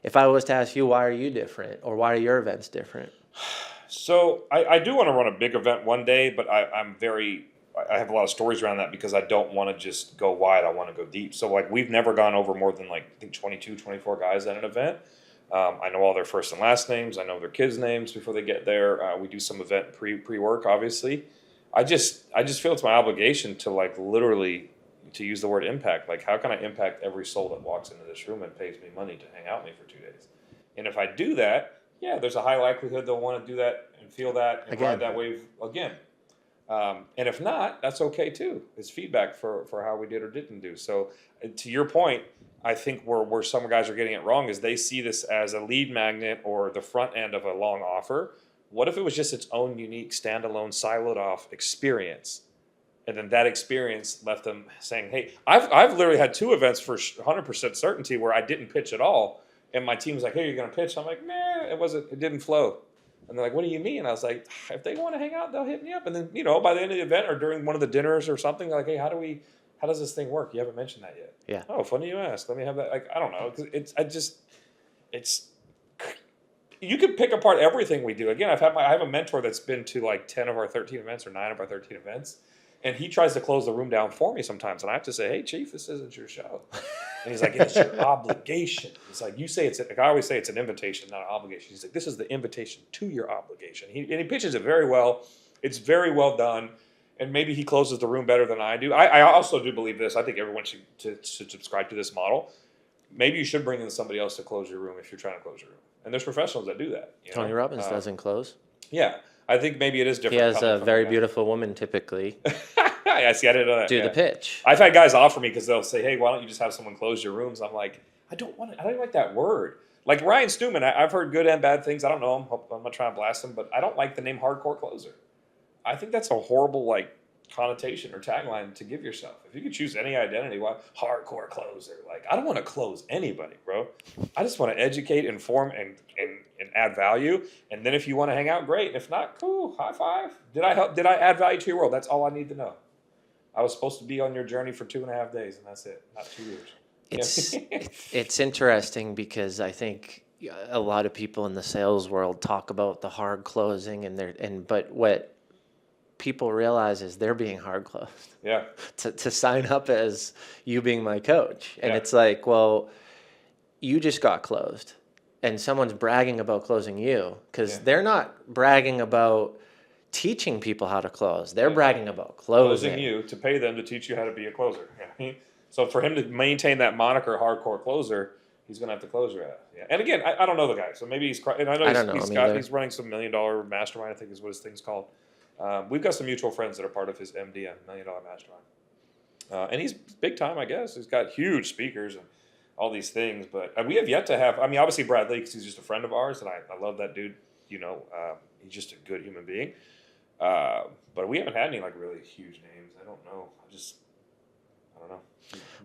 if I was to ask you, why are you different, or why are your events different? So I do want to run a big event one day, but I have a lot of stories around that because I don't want to just go wide. I want to go deep. So like, we've never gone over more than like, I think 22, 24 guys at an event. I know all their first and last names. I know their kids' names before they get there. We do some event pre-work, obviously. I just feel it's my obligation to like literally, to use the word impact. Like, how can I impact every soul that walks into this room and pays me money to hang out with me for 2 days? And if I do that, yeah, there's a high likelihood they'll want to do that and feel that and ride that wave again. And if not, that's okay too. It's feedback for how we did or didn't do. So to your point, I think where some guys are getting it wrong is they see this as a lead magnet or the front end of a long offer. What if it was just its own unique, standalone, siloed off experience? And then that experience left them saying, hey, I've literally had 2 events for 100% certainty where I didn't pitch at all. And my team was like, hey, you're going to pitch? I'm like, nah, it didn't flow. And they're like, what do you mean? I was like, if they want to hang out, they'll hit me up. And then, by the end of the event or during one of the dinners or something, they're like, hey, how does this thing work? You haven't mentioned that yet. Yeah. Oh, funny you ask. Let me have that. Like, I don't know. You could pick apart everything we do. Again, I have a mentor that's been to like 10 of our 13 events or 9 of our 13 events. And he tries to close the room down for me sometimes. And I have to say, hey, Chief, this isn't your show. And he's like, it's your obligation. It's like, you say like I always say it's an invitation, not an obligation. He's like, this is the invitation to your obligation. And he pitches it very well. It's very well done. And maybe he closes the room better than I do. I also do believe this. I think everyone should subscribe to this model. Maybe you should bring in somebody else to close your room if you're trying to close your room. And there's professionals that do that. Tony Robbins doesn't close. Yeah. I think maybe it is different. He has a very beautiful woman typically. I see. I didn't know that. Do the pitch. I've had guys offer me because they'll say, "Hey, why don't you just have someone close your rooms?" I'm like, I don't even like that word. Like Ryan Stewman, I've heard good and bad things. I don't know him. I'm not trying to blast him, but I don't like the name hardcore closer. I think that's a horrible connotation or tagline to give yourself. If you could choose any identity, why hardcore closer? Like, I don't want to close anybody, bro. I just want to educate, inform, and add value. And then if you want to hang out, great. If not, cool. High five. Did I add value to your world? That's all I need to know. I was supposed to be on your journey for 2.5 days, and that's it. Not 2 years. It's interesting because I think a lot of people in the sales world talk about the hard closing but what people realize is they're being hard closed. Yeah. To sign up as you being my coach. And it's like, well, you just got closed and someone's bragging about closing you because they're not bragging about teaching people how to close. They're bragging about closing you to pay them to teach you how to be a closer. So for him to maintain that moniker hardcore closer, he's going to have to close your ass. Yeah. And again, I don't know the guy. So maybe he's, and I know he's running some $1 million mastermind, I think is what his thing's called. We've got some mutual friends that are part of his MDM, $1 Million Mastermind. And he's big time, I guess. He's got huge speakers and all these things. But we have yet to have, obviously Brad Lee, because he's just a friend of ours, and I love that dude. He's just a good human being. But we haven't had any like really huge names. I don't know. I don't know.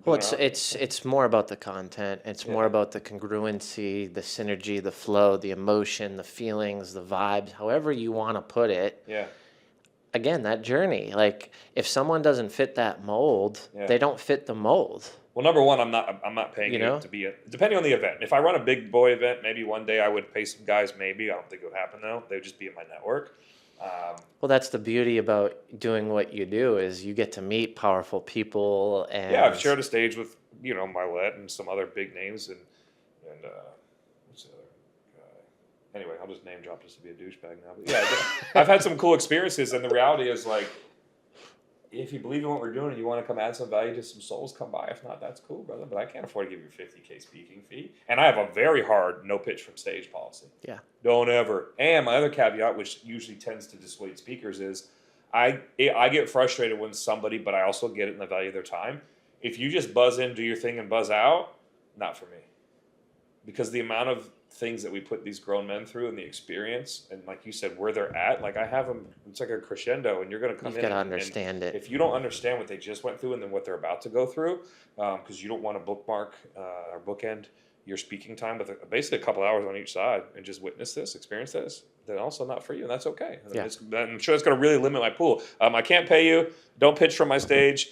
Well, Been around. it's more about the content. It's more Yeah. about the congruency, the synergy, the flow, the emotion, the feelings, the vibes, however you want to put it. Yeah. Again, that journey. Like if someone doesn't fit that mold, Yeah. they don't fit the mold. Well, number one, I'm not paying You you know? to be depending on the event. If I run a big boy event, maybe one day I would pay some guys. Maybe I don't think it would happen though. They would just be in my network. Well, that's the beauty about doing what you do is you get to meet powerful people and Yeah, I've shared a stage with Milet and some other big names, and what's the other guy? Anyway, I'll just name drop just to be a douchebag now. But yeah, I've had some cool experiences, and the reality is like, if you believe in what we're doing and you want to come add some value to some souls, come by. If not, that's cool, brother. But I can't afford to give you a $50K speaking fee, and I have a very hard no pitch from stage policy. Yeah. Don't ever. And my other caveat, which usually tends to dissuade speakers, is I get frustrated when somebody, but I also get it in the value of their time. If you just buzz in, do your thing, and buzz out, not for me. Because the amount of things that we put these grown men through and the experience, and like you said, where they're at, like I have them, it's like a crescendo, and you're going to come you've in got to and understand it. if you don't understand what they just went through and then what they're about to go through, because you don't want to bookmark or bookend your speaking time with basically a couple hours on each side and just witness this, experience this, then also not for you, and that's okay. Yeah. I'm sure it's going to really limit my pool. I can't pay you. Don't pitch from my stage.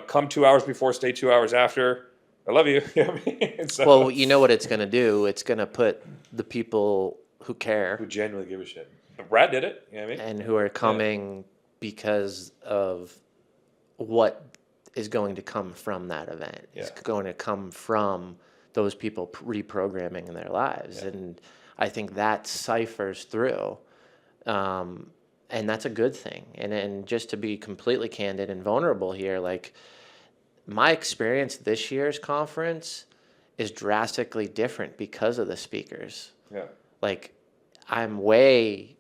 Come 2 hours before, stay 2 hours after. I love you. You know what I mean? So, Well, you know what it's going to do? It's going to put the people who care who genuinely give a shit. But Brad did it. You know what I mean? and who are coming because of what is going to come from that event. It's Yeah. going to come from those people reprogramming in their lives. Yeah. And I think that ciphers through. And that's a good thing. And just to be completely candid and vulnerable here, like my experience this year's conference is drastically different because of the speakers. Yeah. Like I'm way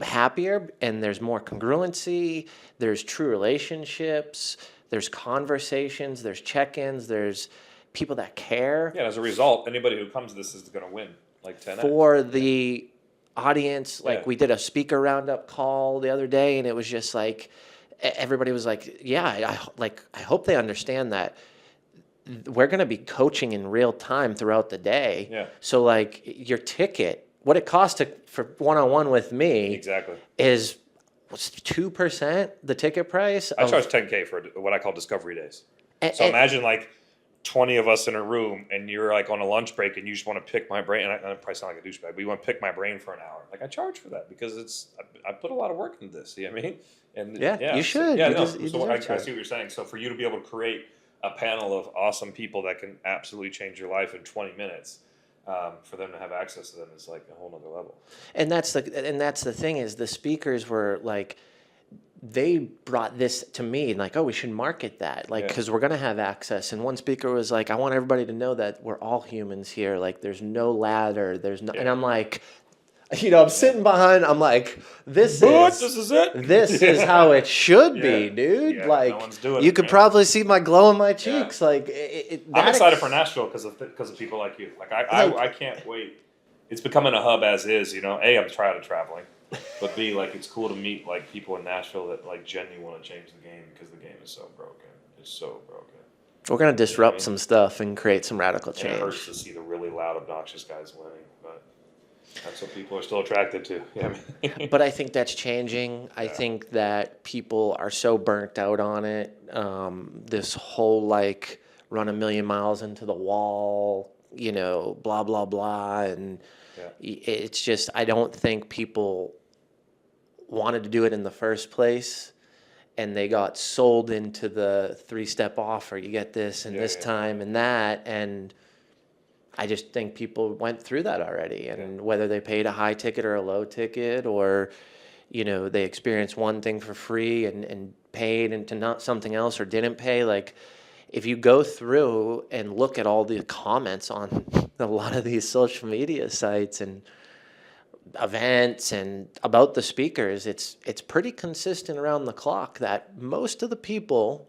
happier and there's more congruency, there's true relationships, there's conversations, there's check-ins, there's people that care. Yeah, as a result, anybody who comes to this is going to win like 10x. For the audience, like Yeah. we did a speaker roundup call the other day and it was just like everybody was like, yeah, I hope they understand that we're going to be coaching in real time throughout the day. Yeah. So like your ticket, what it costs for one-on-one with me Exactly. is what's 2% the ticket price? I charge $10K for what I call discovery days. And- So and- imagine like 20 of us in a room and you're like on a lunch break and you just want to pick my brain. And I probably sound like a douchebag, but you want to pick my brain for an hour. Like I charge for that because I put a lot of work into this. You know what I mean? And Yeah, you so- should. Yeah, You no. des- you So I deserve see to. what you're saying. So for you to be able to create a panel of awesome people that can absolutely change your life in 20 minutes, for them to have access to them is like a whole nother level. And that's the thing is the speakers were like, they brought this to me like, oh, we should market that, like, Yeah. because we're gonna have access. And one speaker was like, I want everybody to know that we're all humans here. Like, there's no ladder. There's no. And Yeah. I'm like, I'm sitting behind. I'm like, this This is is it. this is how it should be, Yeah. dude. Yeah, Like, no one's doing you it, could man. probably see my glow in my cheeks. Like, I'm that excited for Nashville because of people like you. Like I Like- can't wait. It's becoming a hub as is. A, I'm tired of traveling, but B, like it's cool to meet like people in Nashville that like genuinely want to change the game because the game is so broken. It's so broken. We're gonna disrupt Yeah. some stuff and create some radical And it hurts change. to see the really loud, obnoxious guys winning, but that's what people are still attracted to. Yeah, But I think that's changing. I think that people are so burnt out on it. This whole like run a million miles into the wall, blah blah blah, and it's just I don't think people wanted to do it in the first place, and they got sold into the 3-step offer. You get this and this time and that, and I just think people went through that already, and whether they paid a high ticket or a low ticket, or they experienced one thing for free and paid into not something else or didn't pay. Like if you go through and look at all the comments on a lot of these social media sites and events and about the speakers, it's pretty consistent around the clock that most of the people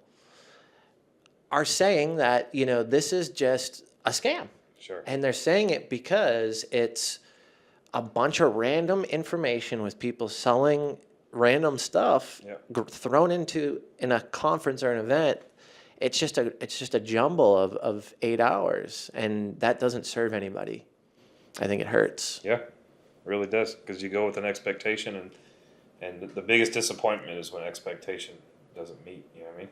are saying that this is just a scam. sure. And they're saying it because it's a bunch of random information with people selling random stuff Yeah. thrown in a conference or an event. It's just a jumble of 8 hours, and that doesn't serve anybody. I think it hurts. Yeah, it really does, because you go with an expectation, and the biggest disappointment is when expectation doesn't meet. You know what I mean?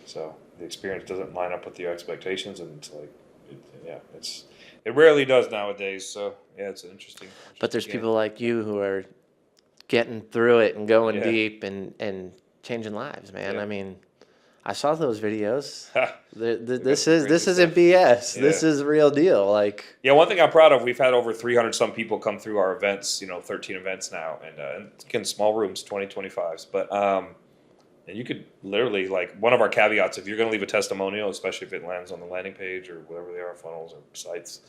So the experience doesn't line up with your expectations, and it's like, it rarely does nowadays. So yeah, it's an interesting. But there's game. people like you who are getting through it and going Yeah. deep and changing lives, man. Yeah. I mean, I saw those videos. This some is crazy this isn't stuff. BS. Yeah. This is the real deal. Like, Yeah, one thing I'm proud of, we've had over 300 some people come through our events, 13 events now, and again, small rooms, 20, 25s. But, and you could literally, like, one of our caveats, if you're going to leave a testimonial, especially if it lands on the landing page or whatever they are, funnels or sites,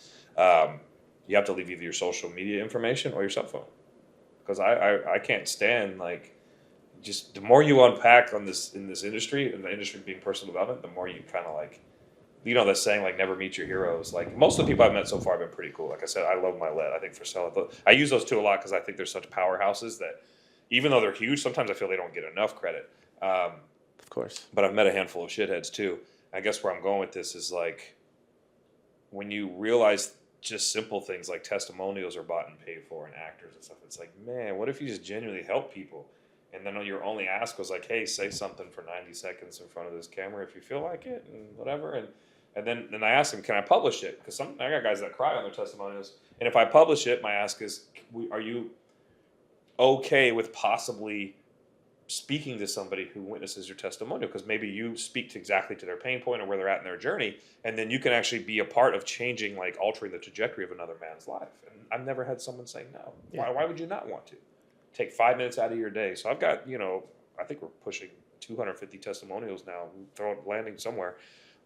you have to leave either your social media information or your cell phone. Because I can't stand, like, just the more you unpack in this industry, and the industry being personal development, the more you kind of like, that saying, like, never meet your heroes. Like, most of the people I've met so far have been pretty cool. Like I said, I love my lead. I think for selling, I use those two a lot because I think they're such powerhouses that even though they're huge, sometimes I feel they don't get enough credit. of course. But I've met a handful of shitheads too. I guess where I'm going with this is, like, when you realize just simple things like testimonials are bought and paid for and actors and stuff, it's like, man, what if you just genuinely help people? And then your only ask was like, hey, say something for 90 seconds in front of this camera if you feel like it, and whatever. And then I asked them, can I publish it? Because I got guys that cry on their testimonials. And if I publish it, my ask is, are you okay with possibly speaking to somebody who witnesses your testimonial? Because maybe you speak exactly to their pain point or where they're at in their journey, and then you can actually be a part of changing, like altering the trajectory of another man's life. And I've never had someone say no. Yeah. Why would you not want to? Take 5 minutes out of your day. So I've got, I think we're pushing 250 testimonials now, landing somewhere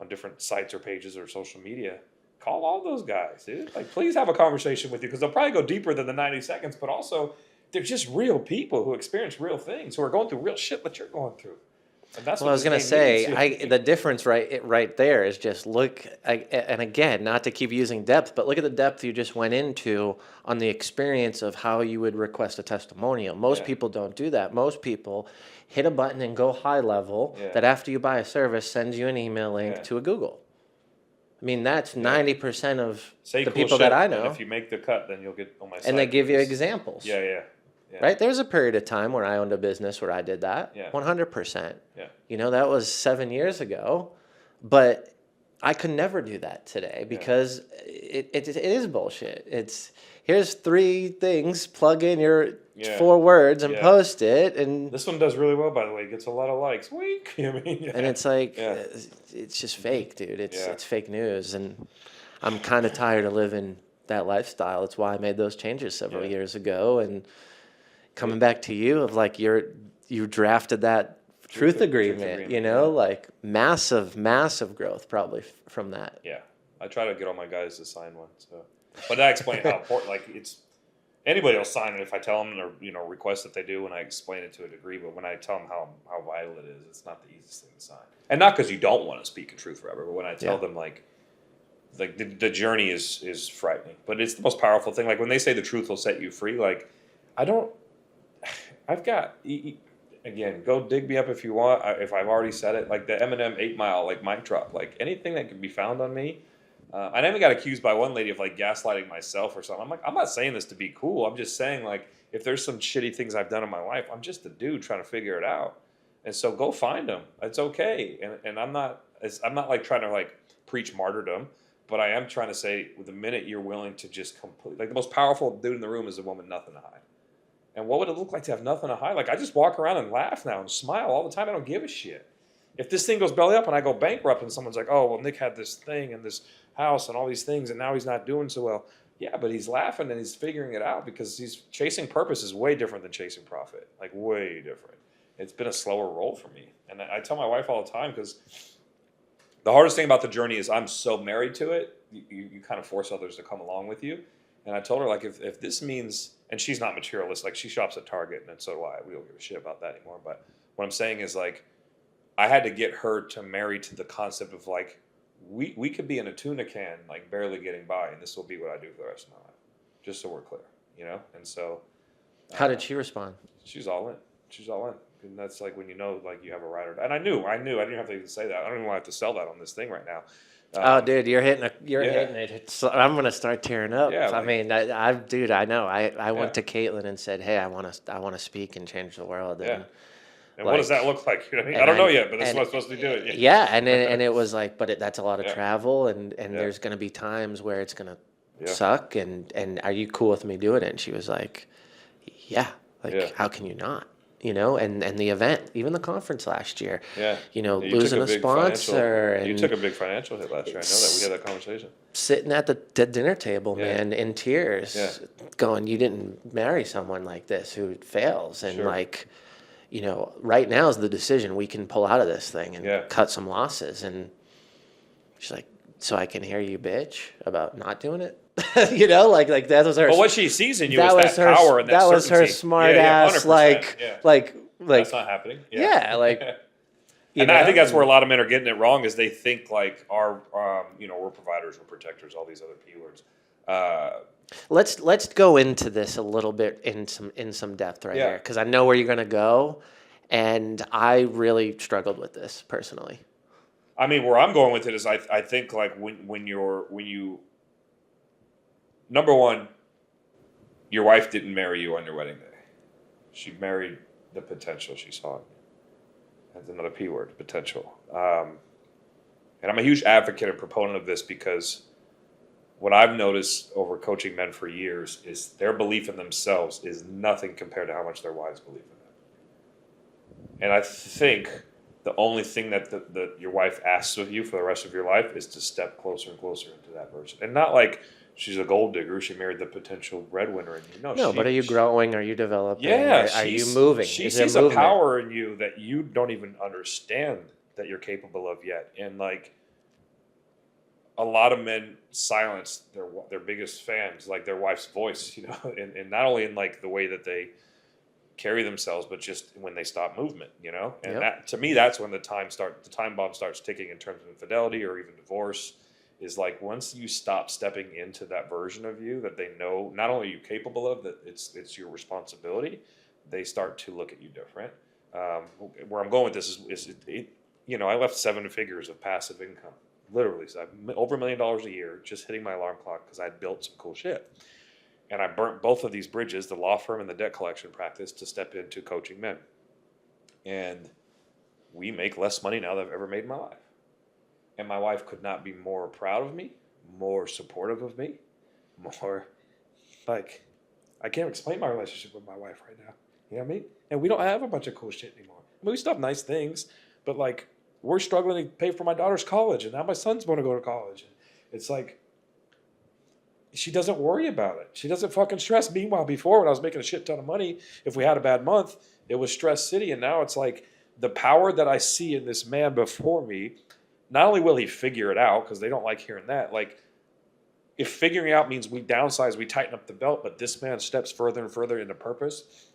on different sites or pages or social media. Call all those guys, dude. Like, please have a conversation with you, because they'll probably go deeper than the 90 seconds, but also they're just real people who experience real things, who are going through real shit that you're going through. And that's Well, I was going to say, the difference right there is just look, and again, not to keep using depth, but look at the depth you just went into on the experience of how you would request a testimonial. Most people don't do that. Most people hit a button and go high level that after you buy a service sends you an email link to a Google. I mean, that's 90% of the cool people shit, that I know. And if you make the cut, then you'll get on my site. And they give you examples. Yeah. Right? There's a period of time where I owned a business where I did that. 100%. Yeah. That was 7 years ago. But I could never do that today because it is bullshit. It's, here's 3 things, plug in your 4 words and post it. And this one does really well, by the way. It gets a lot of likes. Weak. I mean, And it's like, it's just fake, dude. It's fake news. And I'm kind of tired of living that lifestyle. It's why I made those changes several years ago. And coming back to you of like you drafted that truth agreement, like massive growth probably from that. Yeah, I try to get all my guys to sign one. So, but I explain how important. Like, it's anybody will sign it if I tell them, or request that they do, and I explain it to a degree. But when I tell them how vital it is, it's not the easiest thing to sign. And not because you don't want to speak in truth forever, but when I tell them like the journey is frightening, but it's the most powerful thing. Like when they say the truth will set you free, like I've got, again, go dig me up if you want, if I've already said it, like the Eminem 8 Mile, like mic drop, like anything that can be found on me. I never got accused by one lady of like gaslighting myself or something. I'm like, I'm not saying this to be cool. I'm just saying, like, if there's some shitty things I've done in my life, I'm just a dude trying to figure it out. And so go find them. It's okay. And I'm not like trying to like preach martyrdom, but I am trying to say, the minute you're willing to just like the most powerful dude in the room is a woman, nothing to hide. And what would it look like to have nothing to hide? Like, I just walk around and laugh now and smile all the time. I don't give a shit. If this thing goes belly up and I go bankrupt and someone's like, oh, well, Nick had this thing and this house and all these things and now he's not doing so well. Yeah, but he's laughing and he's figuring it out because he's chasing purpose is way different than chasing profit. Like, way different. It's been a slower roll for me. And I tell my wife all the time, because the hardest thing about the journey is I'm so married to it, you kind of force others to come along with you. And I told her, like, if this means, and she's not materialist, like she shops at Target, and so do I. We don't give a shit about that anymore. But what I'm saying is, like, I had to get her to marry to the concept of, like, we could be in a tuna can, like, barely getting by, and this will be what I do for the rest of my life. Just so we're clear, And so. How did she respond? She's all in. She's all in. And that's like when you know, like you have a ride or die. And I knew. I didn't have to even say that. I don't even want to have to sell that on this thing right now. Oh, dude, you're hitting Yeah. it. I'm gonna start tearing up. Yeah, I like- mean, dude, I know. I went Yeah. to Caitlin and said, "Hey, I want to speak and change the world." Yeah. And And what does that like, look like? You know what I mean? and I don't I know yet, but this is and what I'm supposed to be doing. yeah, and it was like, but that's a lot of Yeah. travel, and Yeah. there's gonna be times where it's gonna Yeah. suck, and are you cool with me doing it? And she was like, yeah, like Yeah. how can you not? You know, and the event, even the conference last year, Yeah. you know, You took losing a big sponsor, you and took a big financial hit last year. I know that. We had that conversation. sitting at the dinner table, Yeah. man, in tears, Yeah. going, you didn't marry someone like this who fails. And Sure. like, you know, right now is the decision. We can pull out of this thing and Yeah. cut some losses. And she's like, so I can hear you bitch about not doing it. You know, like that was her. But what she sees in you that is was that her, power and that was her certainty. smart Yeah, ass, 100%. like, Yeah. like, That's not happening. yeah, like, you And know? I think that's where a lot of men are getting it wrong is they think like our, you know, we're providers, we're protectors, all these other P words. Let's go into this a little bit in some depth right Yeah. here, because I know where you're gonna go, and I really struggled with this personally. I mean, where I'm going with it is I think like when you number one, your wife didn't marry you on your wedding day. She married the potential she saw in you. That's another P word, potential. And I'm a huge advocate and proponent of this because what I've noticed over coaching men for years is their belief in themselves is nothing compared to how much their wives believe in them. And I think the only thing that your wife asks of you for the rest of your life is to step closer and closer into that version. And not like she's a gold digger, she married the potential breadwinner in you. No, but are you growing? Are you developing? Yeah, Are you moving? She Is there sees a movement? power in you that you don't even understand that you're capable of yet. And like a lot of men silence their biggest fans, like their wife's voice, you know, and not only in like the way that they carry themselves, but just when they stop movement, you know. And Yep. that to me, that's when the time bomb starts ticking in terms of infidelity or even divorce. Is like once you stop stepping into that version of you that they know not only are you capable of, that it's your responsibility, they start to look at you different. Where I'm going with this is you know, I left 7 figures of passive income, literally, so over $1 million a year, just hitting my alarm clock because I had built some cool shit, and I burnt both of these bridges, the law firm and the debt collection practice, to step into coaching men, and we make less money now than I've ever made in my life. And my wife could not be more proud of me, more supportive of me, more like, I can't explain my relationship with my wife right now. You know what I mean? And we don't have a bunch of cool shit anymore. I mean, we still have nice things, but like, we're struggling to pay for my daughter's college, and now my son's going to go to college. And it's like, she doesn't worry about it. She doesn't fucking stress. Meanwhile, before when I was making a shit ton of money, if we had a bad month, it was stress city. And now it's like the power that I see in this man before me, not only will he figure it out, because they don't like hearing that, like if figuring out means we downsize, we tighten up the belt, but this man steps further and further into purpose,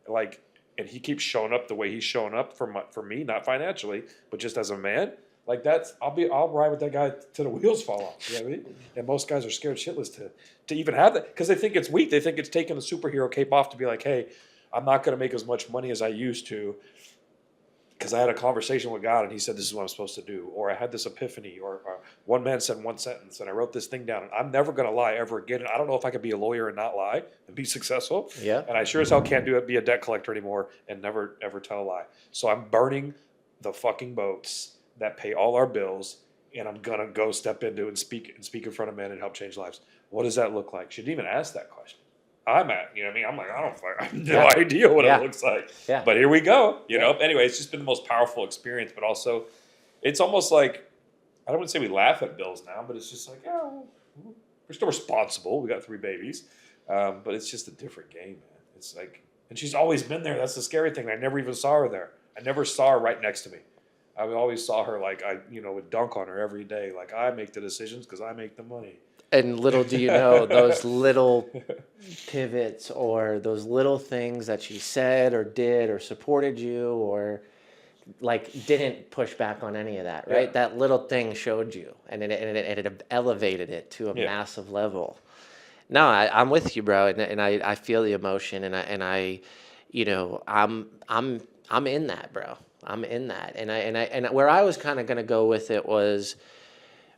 like, and he keeps showing up the way he's showing up for me, not financially, but just as a man. Like I'll ride with that guy till the wheels fall off. You know what I mean? And most guys are scared shitless to even have that because they think it's weak. They think it's taking the superhero cape off to be like, hey, I'm not going to make as much money as I used to because I had a conversation with God and he said this is what I'm supposed to do. Or I had this epiphany. Or one man said one sentence and I wrote this thing down. And I'm never going to lie ever again. And I don't know if I could be a lawyer and not lie and be successful. Yeah. And I sure as hell can't do it, be a debt collector anymore and never ever tell a lie. So I'm burning the fucking boats that pay all our bills, and I'm gonna go step into and speak in front of men and help change lives. What does that look like? She didn't even ask that question. I'm at, you know what I mean? I'm like, I have no idea what it looks like. Yeah. But here we go. You know. Anyway, it's just been the most powerful experience, but also, it's almost like I don't want to say we laugh at bills now, but it's just like, oh, we're still responsible. We got 3 babies, but it's just a different game, man. It's like, and she's always been there. That's the scary thing. I never even saw her there. I never saw her right next to me. I always saw her like would dunk on her every day. Like I make the decisions because I make the money. And little do you know, those little pivots or those little things that she said or did or supported you or like didn't push back on any of that, right? Yeah. That little thing showed you and it elevated it to a massive level. No, I'm with you, bro, and I feel the emotion, and I you know, I'm in that, bro. I'm in that. And where I was kind of going to go with it was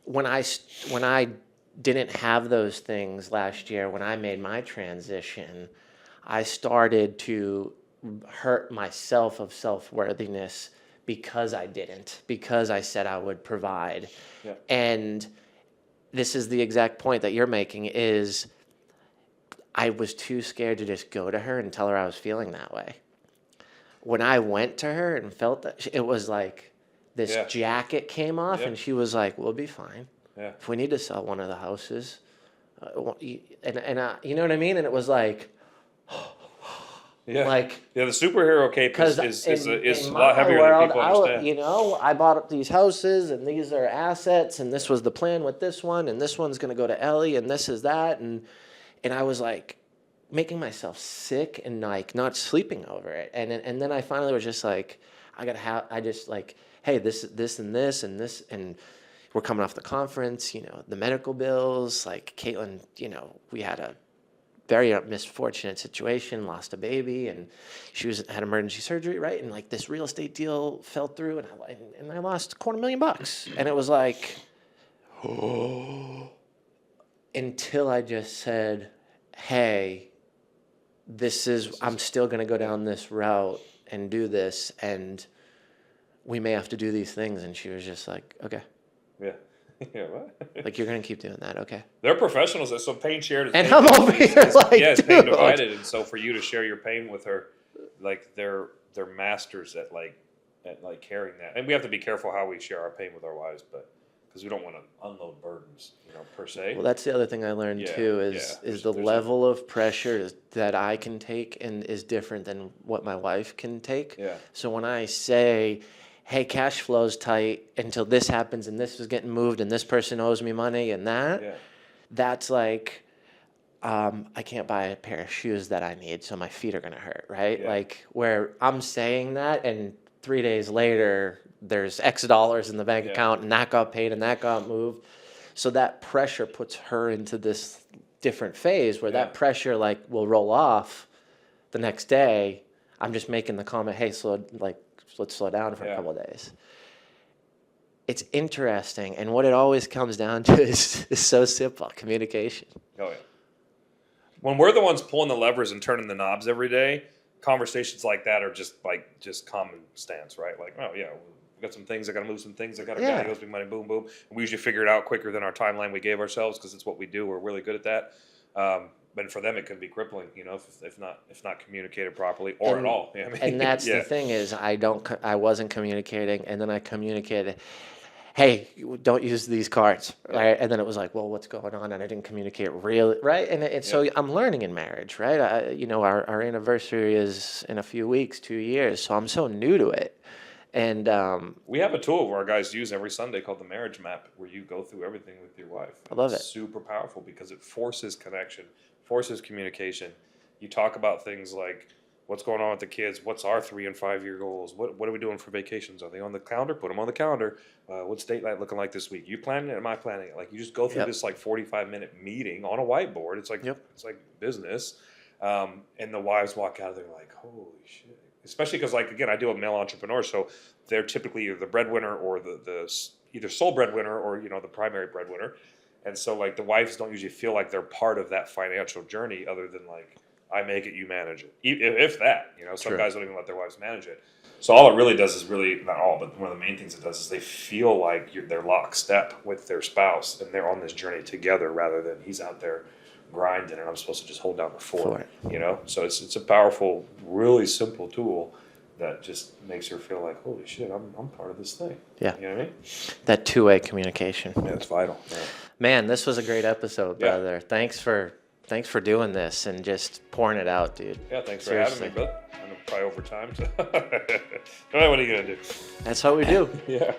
when I didn't have those things last year, when I made my transition, I started to hurt myself of self-worthiness because I didn't, because I said I would provide. Yeah. And this is the exact point that you're making is I was too scared to just go to her and tell her I was feeling that way. When I went to her and felt that, it was like this Yeah. jacket came off, Yep. and she was like, "We'll be fine. Yeah. If we need to sell one of the houses, you know what I mean?" And it was like, Yeah. like, Yeah, the superhero cape because is a in lot my heavier world, than people understand. you know, I bought these houses, and these are assets, and this was the plan with this one, and this one's going to go to Ellie, and this is that, and I was like making myself sick and like not sleeping over it, and then I finally was just like, I just like, hey, this and this and this, and we're coming off the conference, you know, the medical bills, like Caitlin, you know, we had a very misfortunate situation, lost a baby, and she had emergency surgery, right? And like this real estate deal fell through, and I lost $250,000, and it was like, until I just said, hey, I'm still going to go down this route and do this, and we may have to do these things. And she was just like, okay. Yeah. Yeah, what? Like, you're going to keep doing that, okay. They're professionals. So pain shared is And pain I'm over divided. here like, yeah, it's pain dude. divided. And so for you to share your pain with her, like they're masters at carrying that. And we have to be careful how we share our pain with our wives, but because we don't want to unload burdens, you know, per se. Well, that's the other thing I learned Yeah, too yeah. is the level of pressure that I can take and is different than what my wife can take. Yeah. So when I say, hey, cash flow's tight until this happens and this is getting moved and this person owes me money and that's like, I can't buy a pair of shoes that I need, so my feet are going to hurt, right? Yeah. Like where I'm saying that and 3 days later, there's X dollars in the bank account and that got paid and that got moved. So that pressure puts her into this different phase where that pressure like will roll off the next day. I'm just making the comment, hey, let's slow down for a couple of days. It's interesting, and what it always comes down to is so simple: communication. Oh yeah. When we're the ones pulling the levers and turning the knobs every day, conversations like that are just common stance, right? Like, oh yeah, we got some things. I got to move some things. I got a guy who owes me money. Boom, boom. And we usually figure it out quicker than our timeline we gave ourselves because it's what we do. We're really good at that. But for them, it can be crippling, you know, if not communicated properly or at all. You know what I mean? And that's the thing is I wasn't communicating, and then I communicated, hey, don't use these cards, right? And then it was like, well, what's going on? And I didn't communicate really, right? And so I'm learning in marriage, right? Our anniversary is in a few weeks, 2 years, so I'm so new to it. And we have a tool where our guys use every Sunday called the marriage map, where you go through everything with your wife. I love it. It's super powerful because it forces connection, forces communication. You talk about things like what's going on with the kids, what's our 3 and 5 year goals, what are we doing for vacations? Are they on the calendar? Put them on the calendar. What's date night looking like this week? You planning it? Am I planning it? Like you just go through this like 45-minute meeting on a whiteboard. It's like it's like business, and the wives walk out of there like, holy shit. Especially because, like, again, I deal with male entrepreneurs, so they're typically either the breadwinner or the either sole breadwinner or, you know, the primary breadwinner. And so, like, the wives don't usually feel like they're part of that financial journey other than, like, I make it, you manage it. If that, you know, some guys don't even let their wives manage it. So all it really does is not all, but one of the main things it does is they feel like they're lockstep with their spouse and they're on this journey together rather than he's out there grinding and I'm supposed to just hold down the fort, you know? So it's a powerful, really simple tool that just makes her feel like, holy shit, I'm part of this thing. Yeah. You know what I mean? That two-way communication. Yeah, it's vital. Yeah. Man, this was a great episode, brother. Thanks for doing this and just pouring it out, dude. Yeah, thanks for having me, brother. I'm probably over time. So what are you going to do? That's what we do. Yeah.